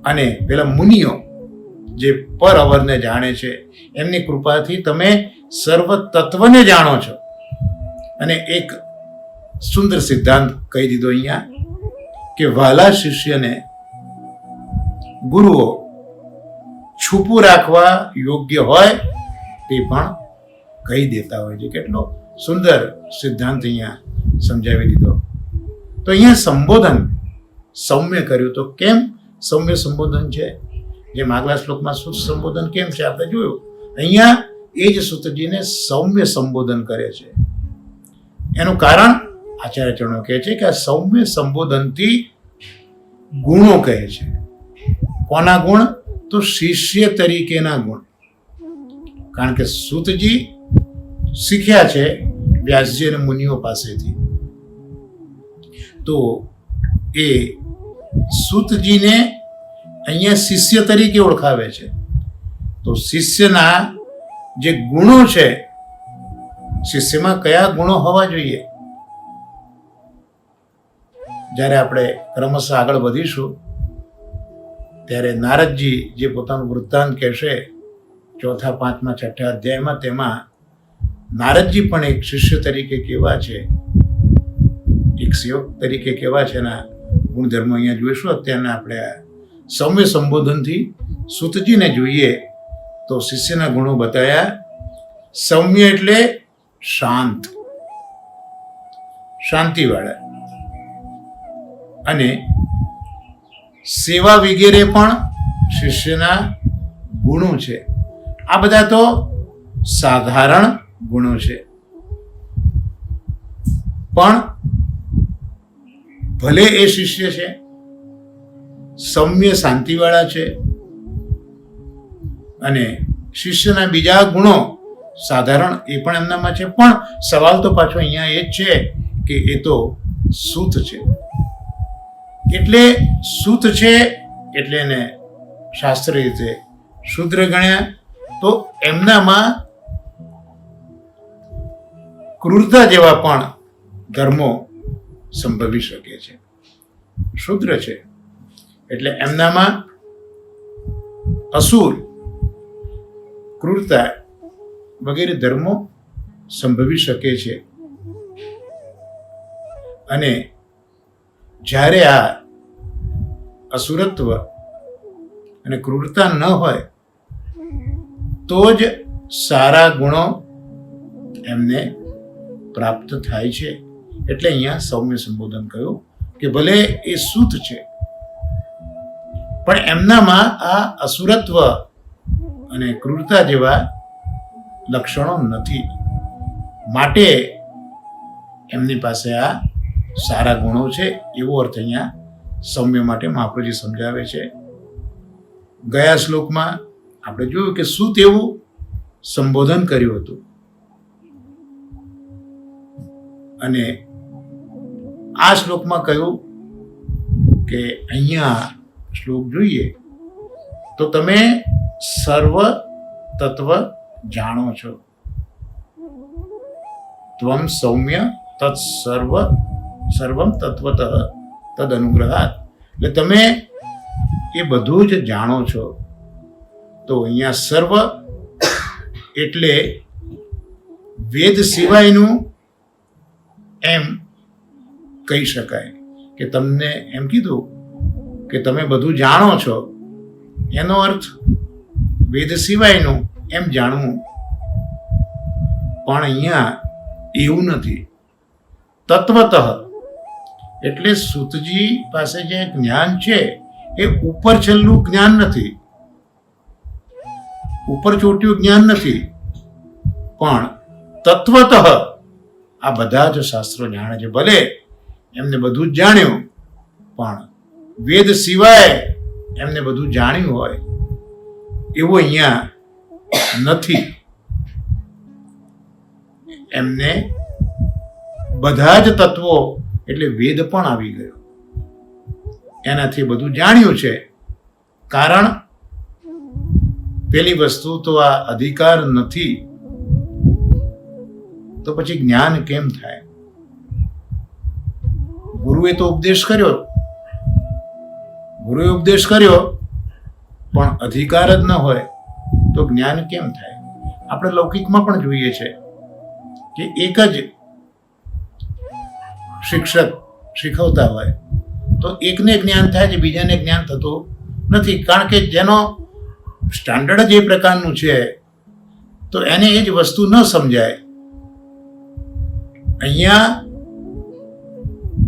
અને પેલા મુનિઓ જે પર અવરને જાણે છે એમની કૃપાથી તમે સર્વ તત્વને જાણો છો. અને એક સુંદર સિદ્ધાંત કહી દીધો અહીંયા કે વહાલા શિષ્યને ગુરુઓ છુપું રાખવા યોગ્ય હોય તે પણ કહી દેતા હોય છે. કેટલો સુંદર સિદ્ધાંત અહીંયા સમજાવી દીધો. તો અહીંયા સંબોધન સૌમ્ય કર્યું. તો કેમ સૌમ્ય સંબોધન છે? જેમ આગલા શ્લોકમાં સૂત સંબોધન કેમ છે આપણે જોયું, અહીંયા એ જ સૂતજીને સૌમ્ય સંબોધન કરે છે. એનું કારણ આચાર્ય ચરણો કહે છે કે આ સૌમ્ય સંબોધનથી ગુણો કહે છે. કોના ગુણ? તો શિષ્ય તરીકેના ગુણ. કારણ કે સૂતજી શીખ્યા છે વ્યાસજી અને મુનિઓ પાસેથી, તો એ સૂતજીને અહીંયા શિષ્ય તરીકે ઓળખાવે છે. તો શિષ્યના જે ગુણો છે, શિષ્યમાં કયા ગુણો હોવા જોઈએ? જ્યારે આપણે ક્રમશઃ આગળ વધીશું ત્યારે નારદજી જે પોતાનું વૃત્તાંત કહેશે 4, 5, 6 અધ્યાયમાં, તેમાં નારદજી પણ એક શિષ્ય તરીકે કેવા છે, એક સેવક તરીકે કેવા છે, એના ગુણધર્મો અહીંયા જોઈશું. અત્યારના આપણે આ સૌમ્ય સંબોધનથી સૂતજીને જોઈએ તો શિષ્યના ગુણો બતાવ્યા. સૌમ્ય એટલે શાંત, શાંતિવાળા, અને સેવા વગેરે પણ શિષ્યના ગુણો છે. આ બધા તો સાધારણ ગુણો છે, પણ ભલે એ શિષ્ય છે, સૌમ્ય શાંતિવાળા છે, અને શિષ્યના બીજા ગુણો સાધારણ એ પણ એમનામાં છે. પણ સવાલ તો પાછો અહીંયા એ જ છે કે એ તો સૂત છે. એટલે સૂત છે એટલે એને શાસ્ત્ર રીતે શૂદ્ર ગણ્યા. તો એમનામાં ક્રૂરતા જેવા પણ ધર્મો સંભવી શકે છે. શૂદ્ર છે એટલે એમનામાં અસુર, ક્રૂરતા વગેરે ધર્મો સંભવી શકે છે. અને જ્યારે આ અસુરત્વ અને ક્રૂરતા ન હોય તો જ સારા ગુણો એમને પ્રાપ્ત થાય છે. એટલે અહીંયા સૌમ્ય સંબોધન કહ્યું કે ભલે એ સૂત છે પણ એમનામાં આ અસુરત્વ અને ક્રૂરતા જેવા લક્ષણો નથી, માટે એમની પાસે આ સારા ગુણો છે. એવો અર્થ અહીંયા સૌમ્ય માટે મહાપ્રભુજી સમજાવે છે. ગયા શ્લોકમાં આપણે જોયું કે સૂત એવું સંબોધન કર્યું હતું, અને આ શ્લોકમાં કહ્યું કે અહીંયા શ્લોક જોઈએ તો તમે સર્વ તત્વ જાણો છો. ત્વમ સૌમ્ય તત્ સર્વમ તત્વતઃ તદ અનુગ્રહાત. એટલે તમે એ બધું જ જાણો છો. તો અહીંયા સર્વ એટલે વેદ સિવાયનું એમ કહી શકાય કે તમને એમ કીધું કે તમે બધું જાણો છો, એનો અર્થ વેદ સિવાયનું એમ જાણવું. પણ અહીંયા એવું નથી. તત્વતઃ એટલે સૂતજી પાસે જે જ્ઞાન છે એ ઉપર છેલ્લું જ્ઞાન નથી, ઉપર ચોટ્યું જ્ઞાન નથી, પણ તત્વતઃ આ બધા જ શાસ્ત્રો જાણે છે. ભલે એમને બધું જ જાણ્યું, પણ વેદ સિવાય એમને બધું જાણ્યું હોય એવું અહીંયા નથી. એમને બધા જ તત્વો એટલે વેદ પણ આવી ગયો, એનાથી બધું જાણ્યું છે. કારણ પેલી વસ્તુ તો આ અધિકાર નથી, તો પછી જ્ઞાન કેમ થાય? ગુરુએ તો ઉપદેશ કર્યો, પણ અધિકાર જ ન હોય તો જ્ઞાન કેમ થાય? આપણે લૌકિકમાં પણ જોઈએ છે કે એક જ શિક્ષક શીખવતા હોય તો એકને જ્ઞાન થાય છે, બીજાને જ્ઞાન થતું નથી. કારણ કે જેનો સ્ટાન્ડર્ડ જ એ પ્રકારનું છે તો એને એ જ વસ્તુ ન સમજાય. અહીંયા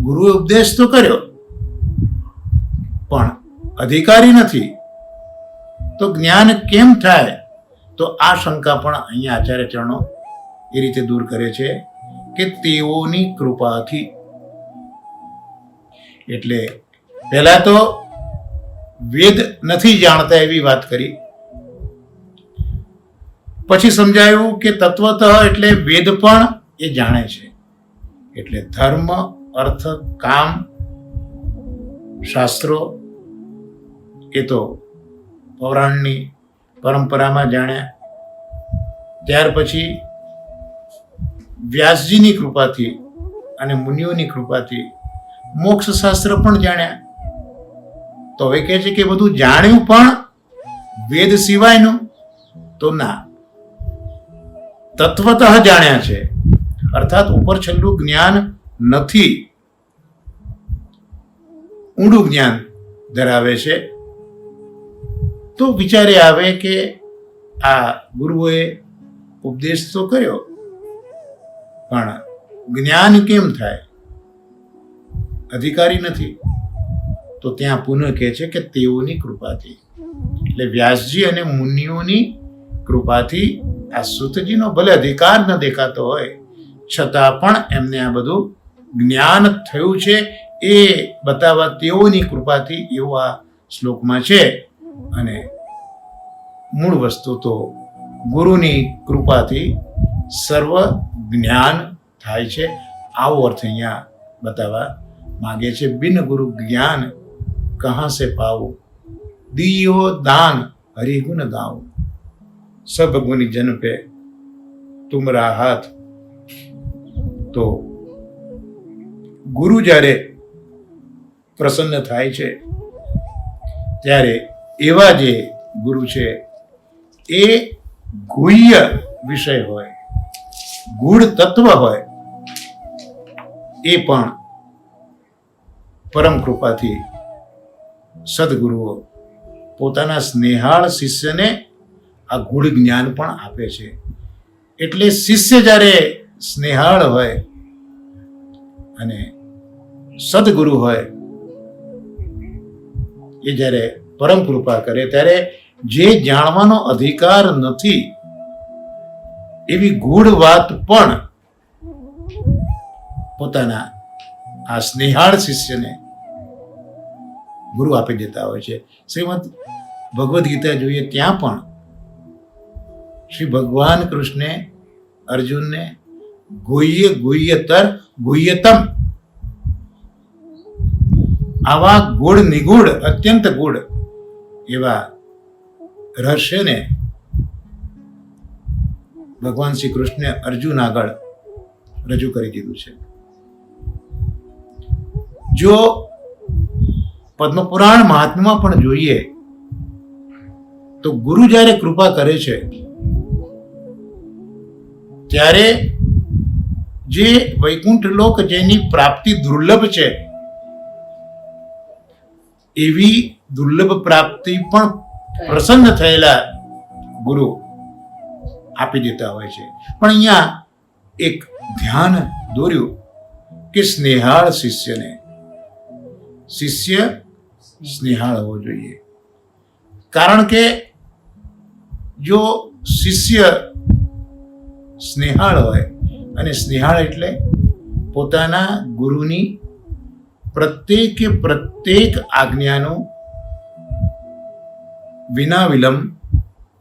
ગુરુએ ઉપદેશ તો કર્યો પણ અધિકારી નથી, તો જ્ઞાન કેમ થાય? તો આ શંકા પણ અહીંયા આચાર્ય ચરણો એ રીતે દૂર કરે છે કે તેઓની કૃપાથી. એટલે પહેલા તો વેદ નથી જાણતા એવી વાત કરી, પછી સમજાયું કે તત્વતઃ એટલે વેદ પણ એ જાણે છે. એટલે ધર્મ, અર્થ, કામ, શાસ્ત્રો એ તો પૌરાણની પરંપરામાં જાણ્યા. ત્યાર પછી વ્યાસજીની કૃપાથી અને મુનિઓની કૃપાથી મોક્ષ શાસ્ત્ર પણ જાણ્યા. તો હવે કહે છે કે બધું જાણ્યું પણ વેદ સિવાયનું તો ના, તત્વતઃ જાણ્યા છે, અર્થાત ઉપર છેલ્લું જ્ઞાન નથી, ઊંડું જ્ઞાન ધરાવે છે. તો વિચારે આવે કે આ ગુરુએ ઉપદેશ તો કર્યો, પણ જ્ઞાન કેમ થાય? અધિકારી નથી. તો ત્યાં પુનઃ કહે છે કે તેઓની કૃપાથી, એટલે વ્યાસજી અને મુનિઓની કૃપાથી આ સૂતજીનો ભલે અધિકાર ન દેખાતો હોય છતાં પણ એમને આ બધું જ્ઞાન થયું છે એ બતાવવા તેઓની કૃપાથી એવું આ શ્લોકમાં છે. અને મૂળ વસ્તુ તો ગુરુની કૃપાથી સર્વ જ્ઞાન થાય છે, આવો અર્થ અહીંયા બતાવવા માંગે છે. બિન ગુરુ જ્ઞાન કહા સે પાવો, દિયો દાન હરિગુણ ગાઓ, સબ ગુની જન પે તુમરા હાથ. તો ગુરુ જ્યારે પ્રસન્ન થાય છે ત્યારે એવા જે ગુરુ છે એ ગુહ્ય વિષય હોય, ગૂઢ તત્વ હોય, એ પણ પરમ કૃપાથી સદગુરુઓ પોતાના સ્નેહાળ શિષ્યને આ ગૂઢ જ્ઞાન પણ આપે છે. એટલે શિષ્ય જ્યારે સ્નેહાળ હોય અને સદગુરુ હોય એ જ્યારે પરમ કૃપા કરે ત્યારે જે જાણવાનો અધિકાર નથી એવી ગૂઢ વાત પણ પોતાના આ સ્નેહાળ શિષ્યને ગુરુ આપી દેતા હોય છે. શ્રીમદ ભગવદ્ ગીતા જોઈએ ત્યાં પણ શ્રી ભગવાન કૃષ્ણે અર્જુનને ગુહ્ય ગુહ્યતર ગુહ્યતમ આવા ગૂઢ નિગૂઢ અત્યંત ગૂઢ એવા રહસ્યને ભગવાન શ્રી કૃષ્ણે અર્જુન આગળ રજૂ કરી દીધું છે. જો પદ્મપુરાણ મહાત્મા પણ જોઈએ તો ગુરુ જ્યારે કૃપા કરે છે ત્યારે જે વૈકુંઠ લોક જેની પ્રાપ્તિ દુર્લભ છે એવી દુર્લભ પ્રાપ્તિ પણ પ્રસન્ન થયેલા ગુરુ આપી દેતા હોય છે. પણ અહીંયા એક ધ્યાન દોર્યું કે સ્નેહાળ શિષ્યને, શિષ્ય સ્નેહાળ હોવો જોઈએ. કારણ કે જો શિષ્ય સ્નેહાળ હોય, અને સ્નેહાળ એટલે પોતાના ગુરુની પ્રત્યેકે પ્રત્યેક આજ્ઞાનું વિના વિલંબ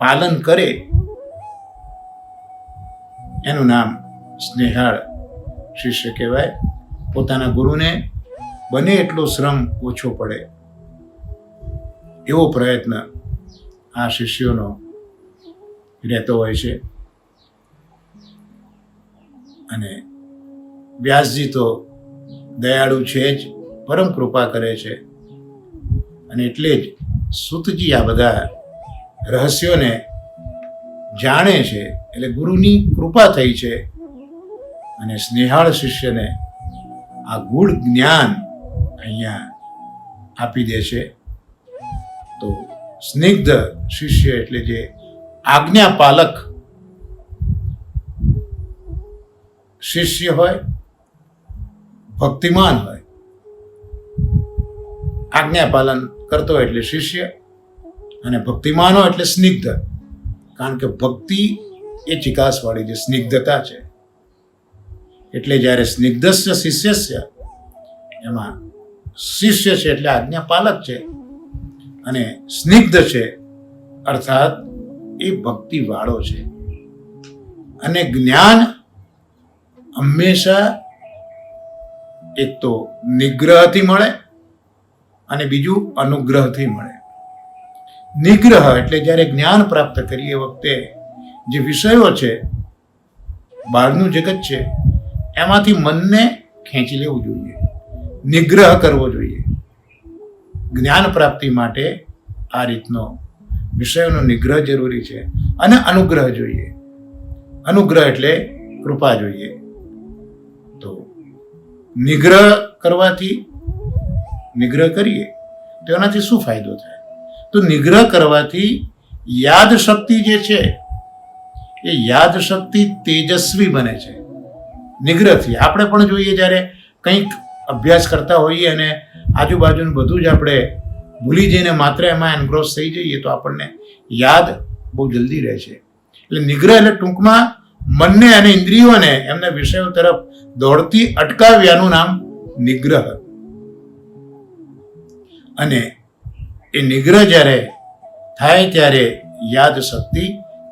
પાલન કરે, એનું નામ સ્નેહાળ શિષ્ય કહેવાય. પોતાના ગુરુને બને એટલો શ્રમ ઓછો પડે એવો પ્રયત્ન આ શિષ્યોનો રહેતો હોય છે. અને વ્યાસજી તો દયાળુ છે જ, પરમ કૃપા કરે છે, અને એટલે જ સૂતજી આ બધા રહસ્યોને જાણે છે. એટલે ગુરુની કૃપા થઈ છે અને સ્નેહાળ શિષ્યને આ ગૂઢ જ્ઞાન અહીંયા આપી દે છે. તો સ્નિગ્ધ શિષ્ય એટલે જે આજ્ઞા પાલક શિષ્ય હોય, ભક્તિમાન હોય, આજ્ઞા પાલન કરતો હોય એટલે શિષ્ય, અને ભક્તિમાન હોય એટલે સ્નિગ્ધ. કારણ કે ભક્તિ એ ચિકાસવાળી જે સ્નિગ્ધતા છે, એટલે જ્યારે સ્નિગ્ધસ્ય શિષ્યસ્ય, એમાં શિષ્ય છે એટલે આજ્ઞા પાલક છે, અને સ્નિગ્ધ છે અર્થાત એ ભક્તિવાળો છે. અને જ્ઞાન હંમેશા એક તો નિગ્રહથી મળે અને બીજું અનુગ્રહથી મળે. નિગ્રહ એટલે જ્યારે જ્ઞાન પ્રાપ્ત કરીએ વખતે જે વિષયો છે, બહારનું જગત છે, એમાંથી મનને ખેંચી લેવું જોઈએ. નિગ્રહ કરવો જોઈએ. જ્ઞાન પ્રાપ્તિ માટે આ રીતનો વિષયોનો નિગ્રહ જરૂરી છે અને અનુગ્રહ જોઈએ. અનુગ્રહ એટલે કૃપા જોઈએ. તો નિગ્રહ કરવાથી, નિગ્રહ કરીએ તો એનાથી શું ફાયદો થાય? તો નિગ્રહ કરવાથી યાદ શક્તિ જે છે એ યાદ શક્તિ તેજસ્વી બને છે. નિગ્રહથી આપણે પણ જોઈએ, જ્યારે કંઈક અભ્યાસ કરતા હોઈએ અને આજુબાજુનું બધું જ આપણે ભૂલી જઈને માત્ર એમાં એન્ગ્રોસ થઈ જઈએ તો આપણને યાદ બહુ જલ્દી રહે છે. એટલે નિગ્રહ એટલે ટૂંકમાં મનને અને ઇન્દ્રિયોને એમના વિષયો તરફ દોડતી અટકાવ્યાનું નામ નિગ્રહ. અને એ નિગ્રહ જ્યારે થાય ત્યારે યાદ શક્તિ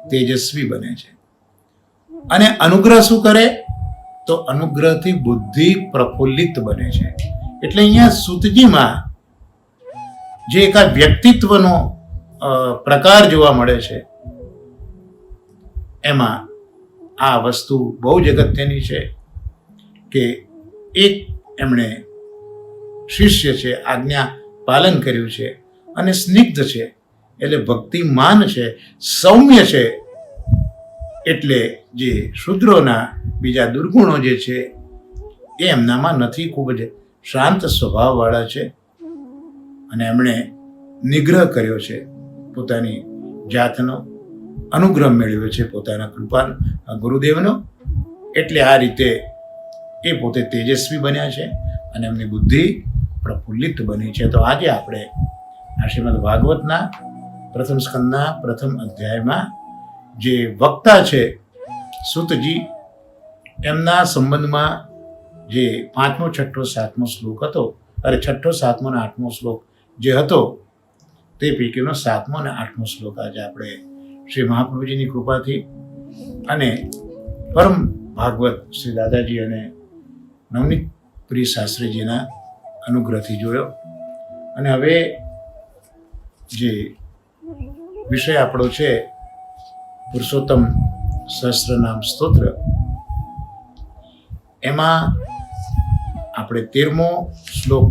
તેજસ્વી બને છે. અને અનુગ્રહ શું કરે? તો અનુગ્રહથી બુદ્ધિ પ્રફુલ્લિત બને છે. એટલે અહીંયા સૂતજીમાં જે એક આ વ્યક્તિત્વનો પ્રકાર જોવા મળે છે, એમાં આ વસ્તુ બહુ જ અગત્યની છે કે એક એમણે શિષ્ય છે, આજ્ઞા પાલન કર્યું છે અને સ્નિગ્ધ છે, એટલે ભક્તિમાન છે, સૌમ્ય છે. એટલે જે શૂદ્રોના બીજા દુર્ગુણો જે છે એ એમનામાં નથી. ખૂબ જ શાંત સ્વભાવવાળા છે અને એમણે નિગ્રહ કર્યો છે, પોતાની જાતનો અનુગ્રહ મેળવ્યો છે પોતાના કૃપા ગુરુદેવનો. એટલે આ રીતે એ પોતે તેજસ્વી બન્યા છે અને એમની બુદ્ધિ પ્રફુલ્લિત બની છે. તો આજે આપણે આ શ્રીમદ ભાગવતના પ્રથમ સ્કંદના પ્રથમ અધ્યાયમાં જે વક્તા છે સૂતજી, એમના સંબંધમાં જે 5મો, 6ઠો, 7મો શ્લોક હતો, અરે 6ઠો, 7મો અને 8મો શ્લોક જે હતો, તે પૈકીનો 7મો અને 8મો શ્લોક આજે આપણે શ્રી મહાપ્રભુજીની કૃપાથી અને પરમ ભાગવત શ્રી દાદાજી અને નવનીત પ્રિય શાસ્ત્રીજીના અનુગ્રહથી જોયો. અને હવે જે વિષય આપણો છે પુરુષોત્તમ સહસ્ત્રનામ સ્તોત્ર, એમાં આપણે 13મો શ્લોક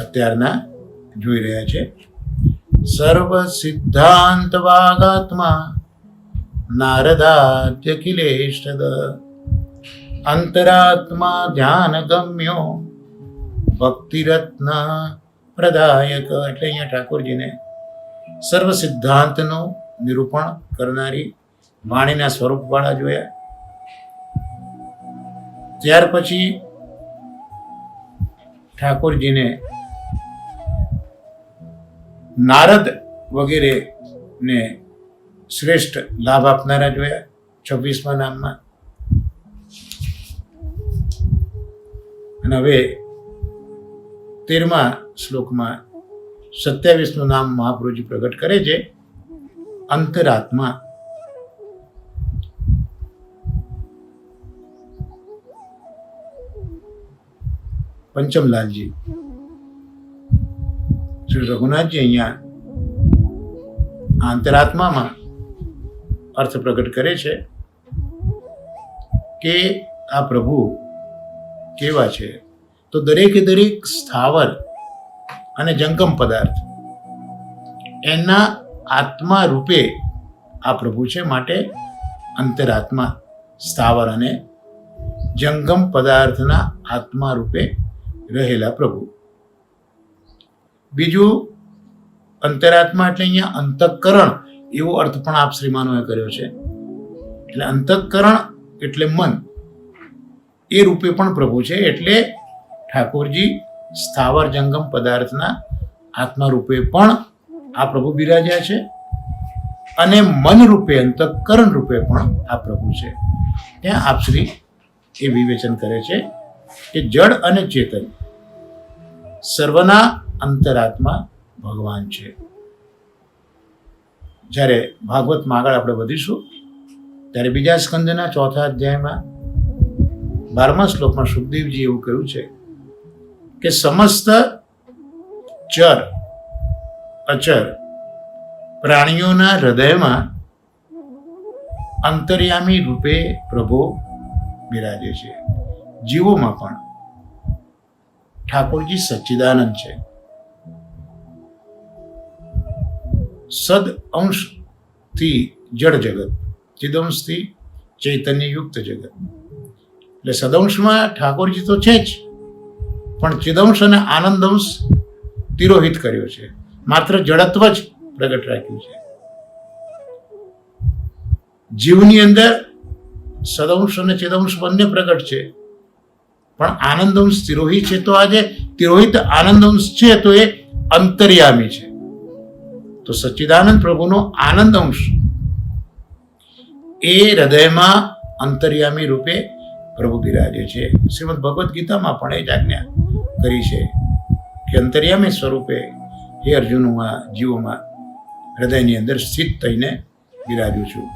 અત્યારના જોઈ રહ્યા છે. સર્વ સિદ્ધાંત વાગાત્મા નારદાદ્યખિલેષ્ટદ અંતરાત્મા ધ્યાન ગમ્યો ભક્તિરત્ન પ્રદાયક. એટલે અહીંયા ઠાકોરજીને સર્વ સિદ્ધાંતનું નિરૂપણ કરનારી વાણીના સ્વરૂપવાળા જોયા. ત્યાર પછી ઠાકોરજીને નારદ વગેરે ને શ્રેષ્ઠ લાભ આપનારા જોયા 26મા નામમાં. અને હવે 13મા શ્લોકમાં 27નું નામ મહાપ્રભુજી પ્રગટ કરે છે, અંતરાત્મા. પંચમલાલજી શ્રી રઘુનાથજી અહીંયા અંતરાત્મામાં અર્થ પ્રગટ કરે છે કે આ પ્રભુ કેવા છે? તો દરેકે દરેક સ્થાવર અને જંગમ પદાર્થ એના આત્મા રૂપે આ પ્રભુ છે. માટે અંતરાત્મા સ્થાવર અને જંગમ પદાર્થના આત્મા રૂપે રહેલા પ્રભુ. બીજું, અંતરાત્મા એટલે અહીંયા અંતઃકરણ એવો અર્થ પણ આપ શ્રીમાનોએ કર્યો છે. એટલે અંતઃકરણ એટલે મન, એ રૂપે પણ પ્રભુ છે. એટલે ઠાકોરજી સ્થાવર જંગમ પદાર્થના આત્મા રૂપે પણ આ પ્રભુ બિરાજ્યા છે અને મન રૂપે, અંતઃકરણ રૂપે પણ આ પ્રભુ છે. ત્યાં આપશ્રી એ વિવેચન કરે છે કે જડ અને ચેતન સર્વના અંતરાત્મા ભગવાન છે. જ્યારે ભાગવતમાં આગળ આપણે વધીશું ત્યારે બીજા સ્કંદના 4થા અધ્યાયમાં 12મા શ્લોકમાં સુખદેવજી એવું કહ્યું છે કે સમસ્ત ચર અચર પ્રાણીઓના હૃદયમાં અંતર્યામી રૂપે પ્રભુ બિરાજે છે. જીવોમાં પણ ઠાકોરજી સચ્ચિદાનંદ છે. સદ અંશથી જળ જગત, ચિદંશથી ચૈતન્યયુક્ત જગત. એટલે સદંશમાં ઠાકોરજી તો છે જ, પણ ચિદંશ અને આનંદંશ તિરોહિત કર્યો છે, માત્ર જડત્વ જ પ્રગટ રાખ્યું છે. જીવની અંદર સદંશ અને ચિદંશ બંને પ્રગટ છે, પણ આનંદંશ તિરોહિત છે. તો આજે તિરોહિત આનંદંશ છે તો એ અંતર્યામી છે. તો સચ્ચિદાનંદ પ્રભુનો આનંદ અંશ એ હૃદયમાં અંતર્યામી રૂપે પ્રભુ બિરાજે છે. શ્રીમદ ભગવદ્ ગીતામાં પણ એ જ આજ્ઞા કરી છે કે અંતર્યામી સ્વરૂપે હે અર્જુન હું આ જીવોમાં હૃદયની અંદર સ્થિત થઈને બિરાજું છું.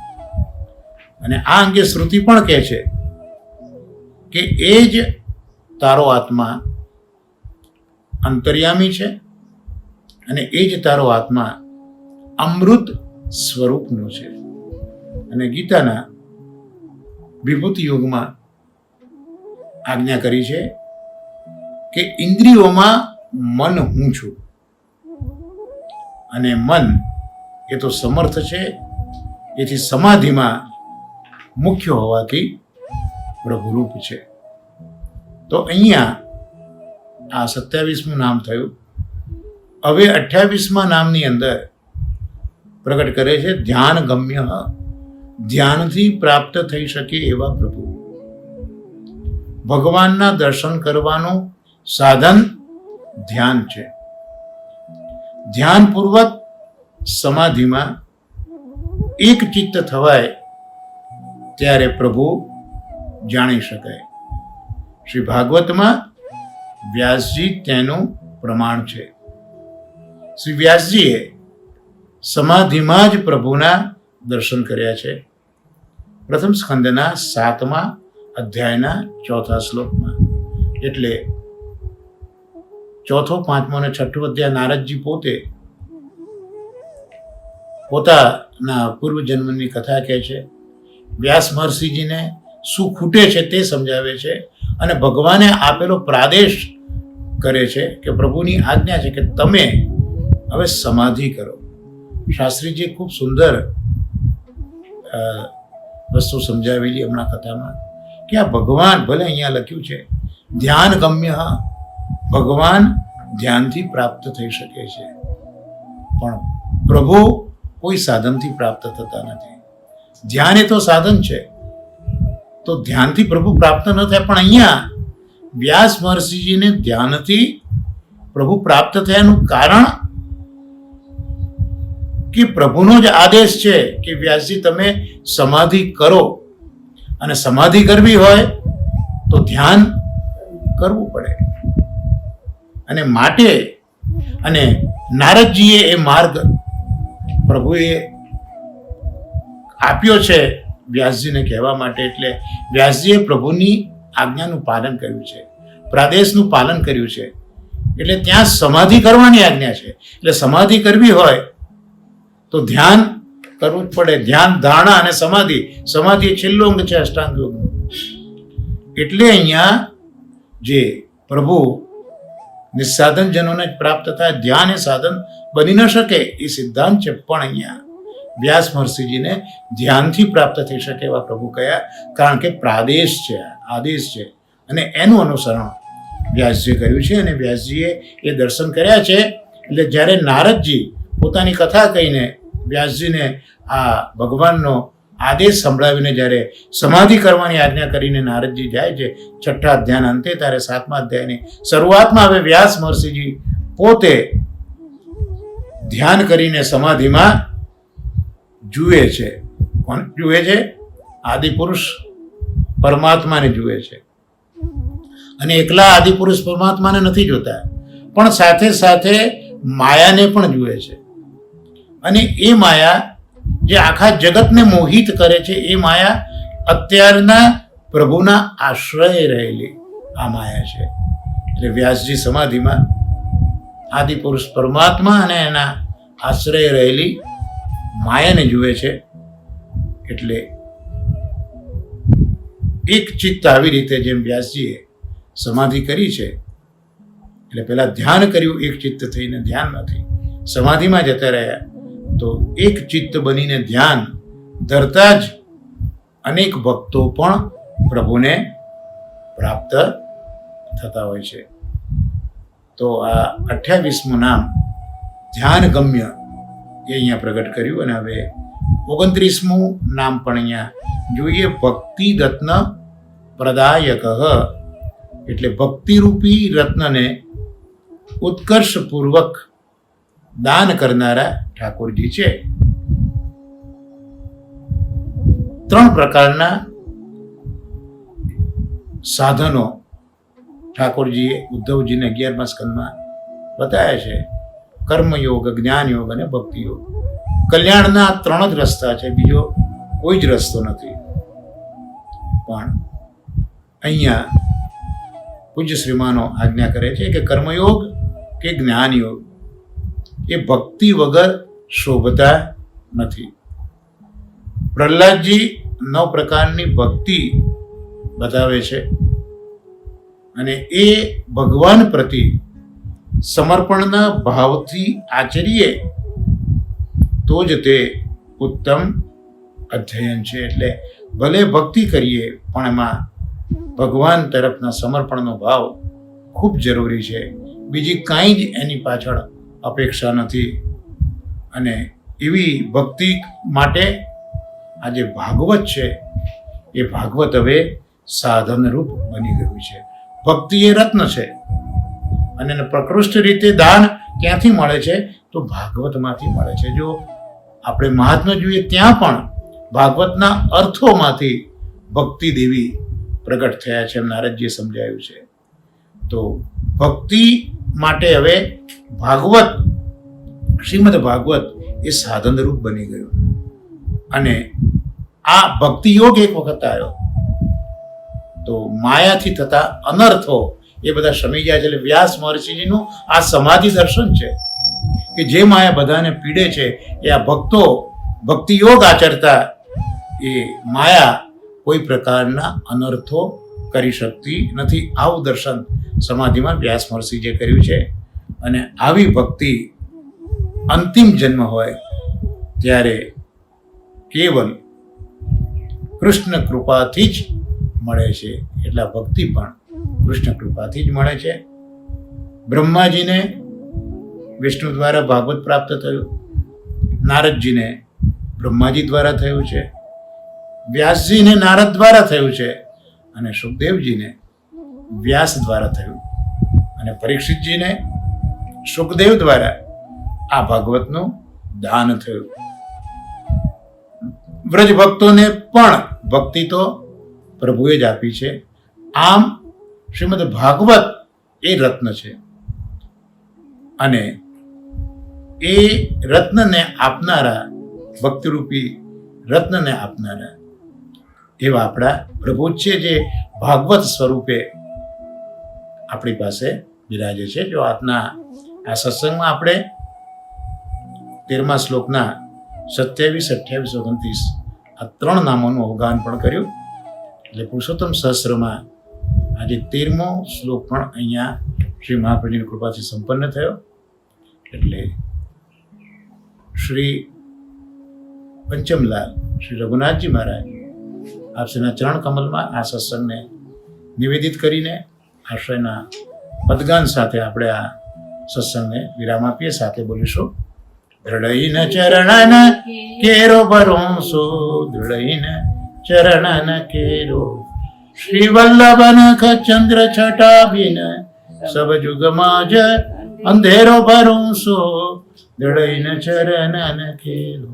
અને આ અંગે શ્રુતિ પણ કહે છે કે એ જ તારો આત્મા અંતર્યામી છે અને એ જ તારો આત્મા અમૃત સ્વરૂપનો છે. અને ગીતાના વિભૂતિ યોગમાં આજ્ઞા કરી છે કે ઇન્દ્રિયોમાં મન હું છું, અને મન એ તો સમર્થ છે, એથી સમાધિમાં મુખ્ય હોવાથી પ્રભુરૂપ છે. તો અહીંયા આ 27મું નામ થયું. હવે 28મા નામની અંદર પ્રગટ કરે છે ધ્યાન ગમ્ય, ધ્યાનથી પ્રાપ્ત થઈ શકે એવા પ્રભુ. ભગવાનના દર્શન કરવાનું સાધન ધ્યાન છે. ધ્યાનપૂર્વક સમાધિમાં એક ચિત્ત થવાય ત્યારે પ્રભુ જાણી શકાય. શ્રી ભાગવતમાં વ્યાસજી તેનું પ્રમાણ છે. શ્રી વ્યાસજીએ સમાધિમાં જ પ્રભુના દર્શન કર્યા છે. પ્રથમ સ્કંદના 7મા અધ્યાયના 4થા શ્લોકમાં. એટલે 4થો, 5મો અને 6ઠો અધ્યાય નારદજી પોતે પોતાના પૂર્વજન્મની કથા કહે છે. વ્યાસ મહર્ષિજીને શું ખૂટે છે તે સમજાવે છે, અને ભગવાને આપેલો પ્રાદેશ કરે છે કે પ્રભુની આજ્ઞા છે કે તમે હવે સમાધિ કરો. શાસ્ત્રીજીએ ખૂબ સુંદર વસ્તુ સમજાવેલી હમણાં કથામાં કે આ ભગવાન, ભલે અહીંયા લખ્યું છે ધ્યાન ગમ્ય, ભગવાન ધ્યાનથી પ્રાપ્ત થઈ શકે છે, પણ પ્રભુ કોઈ સાધનથી પ્રાપ્ત થતા નથી. ધ્યાન એ તો સાધન છે, તો ધ્યાનથી પ્રભુ પ્રાપ્ત ન થાય. પણ અહીંયા વ્યાસ મહર્ષિજીને ધ્યાનથી પ્રભુ પ્રાપ્ત થયાનું કારણ કે પ્રભુનો જ આદેશ છે કે વ્યાસજી તમે સમાધિ કરો, અને સમાધિ કરવી હોય તો ધ્યાન કરવું પડે. અને માટે અને નારદજીએ એ માર્ગ પ્રભુએ આપ્યો છે વ્યાસજીને કહેવા માટે. એટલે વ્યાસજીએ પ્રભુની આજ્ઞાનું પાલન કર્યું છે, પ્રાદેશનું પાલન કર્યું છે. એટલે ત્યાં સમાધિ કરવાની આજ્ઞા છે. એટલે સમાધિ કરવી હોય તો ધ્યાન કરવું જ પડે. ધ્યાન, ધારણા અને સમાધિ. સમાધિ એ છેલ્લો અંગ છે અષ્ટાંગ યોગનું. એટલે અહીંયા જે પ્રભુ નિસ્સાધન જનોને જ પ્રાપ્ત થાય, ધ્યાન એ સાધન બની ન શકે એ સિદ્ધાંત છે. પણ અહીંયા વ્યાસ મહર્ષિજીને ધ્યાનથી પ્રાપ્ત થઈ શકે એવા પ્રભુ કયા, કારણ કે પ્રાદેશ છે, આદેશ છે, અને એનું અનુસરણ વ્યાસજીએ કર્યું છે. અને વ્યાસજીએ એ દર્શન કર્યા છે. એટલે જ્યારે નારદજી પોતાની કથા કહીને વ્યાસજીને આ ભગવાનનો આદેશ સંભળાવીને જ્યારે સમાધિ કરવાની આજ્ઞા કરીને નારદજી જાય છે 6ઠા અધ્યાયના અંતે, ત્યારે 7મા અધ્યાયની શરૂઆતમાં હવે વ્યાસ મહર્ષિજી પોતે ધ્યાન કરીને સમાધિમાં જુએ છે. કોણ જુએ છે? આદિપુરુષ પરમાત્માને જુએ છે. અને એકલા આદિપુરુષ પરમાત્માને નથી જોતા, પણ સાથે સાથે માયાને પણ જુએ છે. અને એ માયા જે આખા જગતને મોહિત કરે છે, એ માયા અત્યારના પ્રભુના આશ્રય રહેલી આ માયા છે. એટલે વ્યાસજી સમાધિમાં આદિપુરુષ પરમાત્મા અને એના આશ્રય રહેલી માયાને જુએ છે. એટલે એક ચિત્ત આવી રીતે જેમ વ્યાસજીએ સમાધિ કરી છે એટલે પહેલા ધ્યાન કર્યું, એક ચિત્ત થઈને ધ્યાનમાંથી સમાધિમાં જતા રહ્યા, તો એક ચિત્ત બનીને ધ્યાન ધરતા જ અનેક ભક્તો પણ પ્રભુને પ્રાપ્ત થતા હોય છે. તો આ 28મું નામ ધ્યાન ગમ્ય એ અહીંયા પ્રગટ કર્યું. અને હવે 29મું નામ પણ અહીંયા જોઈએ, ભક્તિ રત્ન પ્રદાયક, એટલે ભક્તિરૂપી રત્નને ઉત્કર્ષપૂર્વક દાન કરનારા ઠાકોરજી છે. 3 પ્રકારના સાધનો ઠાકોરજીએ ઉદ્ધવજીને 11મા સ્કંદમાં બતાવ્યા છે: કર્મયોગ, જ્ઞાનયોગ અને ભક્તિયોગ. કલ્યાણના 3 જ રસ્તા છે, બીજો કોઈ જ રસ્તો નથી. પણ અહીંયા પૂજ્ય શ્રીમાનો આજ્ઞા કરે છે કે કર્મયોગ કે જ્ઞાનયોગ એ ભક્તિ વગર શોભતા નથી. પ્રહલાદજી 9 પ્રકારની ભક્તિ બતાવે છે, અને એ ભગવાન પ્રતિ સમર્પણના ભાવથી આચરીએ તો જ તે ઉત્તમ અધ્યયન છે. એટલે ભલે ભક્તિ કરીએ પણ એમાં ભગવાન તરફના સમર્પણનો ભાવ ખૂબ જરૂરી છે. બીજી કાંઈ જ એની પાછળ અપેક્ષા નથી. અને એવી ભક્તિ માટે આ જે ભાગવત છે એ ભાગવત હવે સાધનરૂપ બની ગયું છે. ભક્તિ એ રત્ન છે, અને એને પ્રકૃષ્ટ રીતે દાન ક્યાંથી મળે છે? તો ભાગવતમાંથી મળે છે. જો આપણે મહાત્મા જોઈએ ત્યાં પણ ભાગવતના અર્થોમાંથી ભક્તિ દેવી પ્રગટ થયા છે, એમ નારદજીએ સમજાયું છે. તો ભક્તિ માટે હવે ભાગવત, શ્રીમદ ભાગવત એ સાધનરૂપ બની ગયું. અને આ ભક્તિ યોગ એક વખત આવ્યો તો માયાથી થતા અનર્થો એ બધા શમી જાય છે. એટલે વ્યાસ મહર્ષિજીનું આ સમાધિ દર્શન છે કે જે માયા બધાને પીડે છે એ આ ભક્તો ભક્તિ યોગ આચરતા એ માયા કોઈ પ્રકારના અનર્થો કરી શકતી નથી. આવું દર્શન સમાધિમાં વ્યાસ મહર્ષિજીએ કર્યું છે. અને આવી ભક્તિ અંતિમ જન્મ હોય ત્યારે કેવલ કૃષ્ણ કૃપાથી જ મળે છે. એટલા ભક્તિ પણ કૃષ્ણ કૃપાથી જ મળે છે. બ્રહ્માજીને વિષ્ણુ દ્વારા ભાગવત પ્રાપ્ત થયું, નારદજીને બ્રહ્માજી દ્વારા થયું છે, વ્યાસજીને નારદ દ્વારા થયું છે, અને સુખદેવજીને વ્યાસ દ્વારા થયું, અને પરીક્ષિતજીને સુખદેવ દ્વારા આ ભાગવતનું દાન થયું. વ્રજ ભક્તોને પણ ભક્તિ તો પ્રભુએ જ આપી છે. આમ શ્રીમદ ભાગવત એ રત્ન છે, અને એ રત્નને આપનારા, ભક્તિરૂપી રત્નને આપનારા એવા આપણા પ્રભુ છે, જે ભાગવત સ્વરૂપે આપણી પાસે બિરાજે છે. જો આજના આ સત્સંગમાં આપણે 13મા શ્લોકના 27, 28, 29 આ 3 નામોનું અવગાહન પણ કર્યું. એટલે પુરુષોત્તમ સહસ્ત્રમાં આજે 13મો શ્લોક પણ અહીંયા શ્રી મહાપ્રભુની કૃપાથી સંપન્ન થયો. એટલે શ્રી પંચમલાલ, શ્રી રઘુનાથજી મહારાજ આપશ્રીના ચરણ કમલમાં આ સત્સંગને નિવેદિત કરીને આશ્રયના પદગાન સાથે આપણે આ સત્સંગને વિરામ આપીએ. સાથે બોલીશું: દૃઢઈન ચરણન કેરો ભરોસો, દૃઢઈન ચરણન કેરો, શ્રી વલ્લભન ચંદ્ર છટાબિન સબ જુગમાં જ અંધેરો ભરોસો, દૃઢઈન ચરણન કેરો,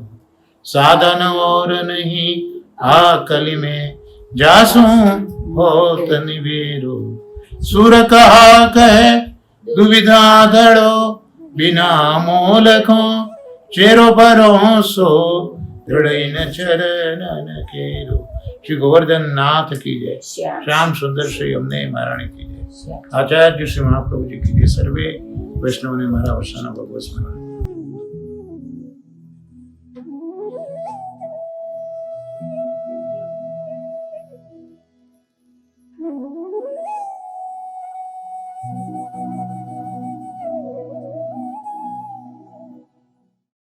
साधन और नहीं आ कली में जासूं होत निवेरो, सुर कहा कहे दुविधा धड़ो, बिना मोलको चेरो भरोसो, दृढ़ चरण केरो. श्री गोवर्धन नाथ की जय, श्याम सुंदर श्री अम्ने महाराणी की जय, आचार्य श्री महाप्रभु जी की जय. सर्वे वैष्णव ने मारा वर्षाना भगवत स्मरण.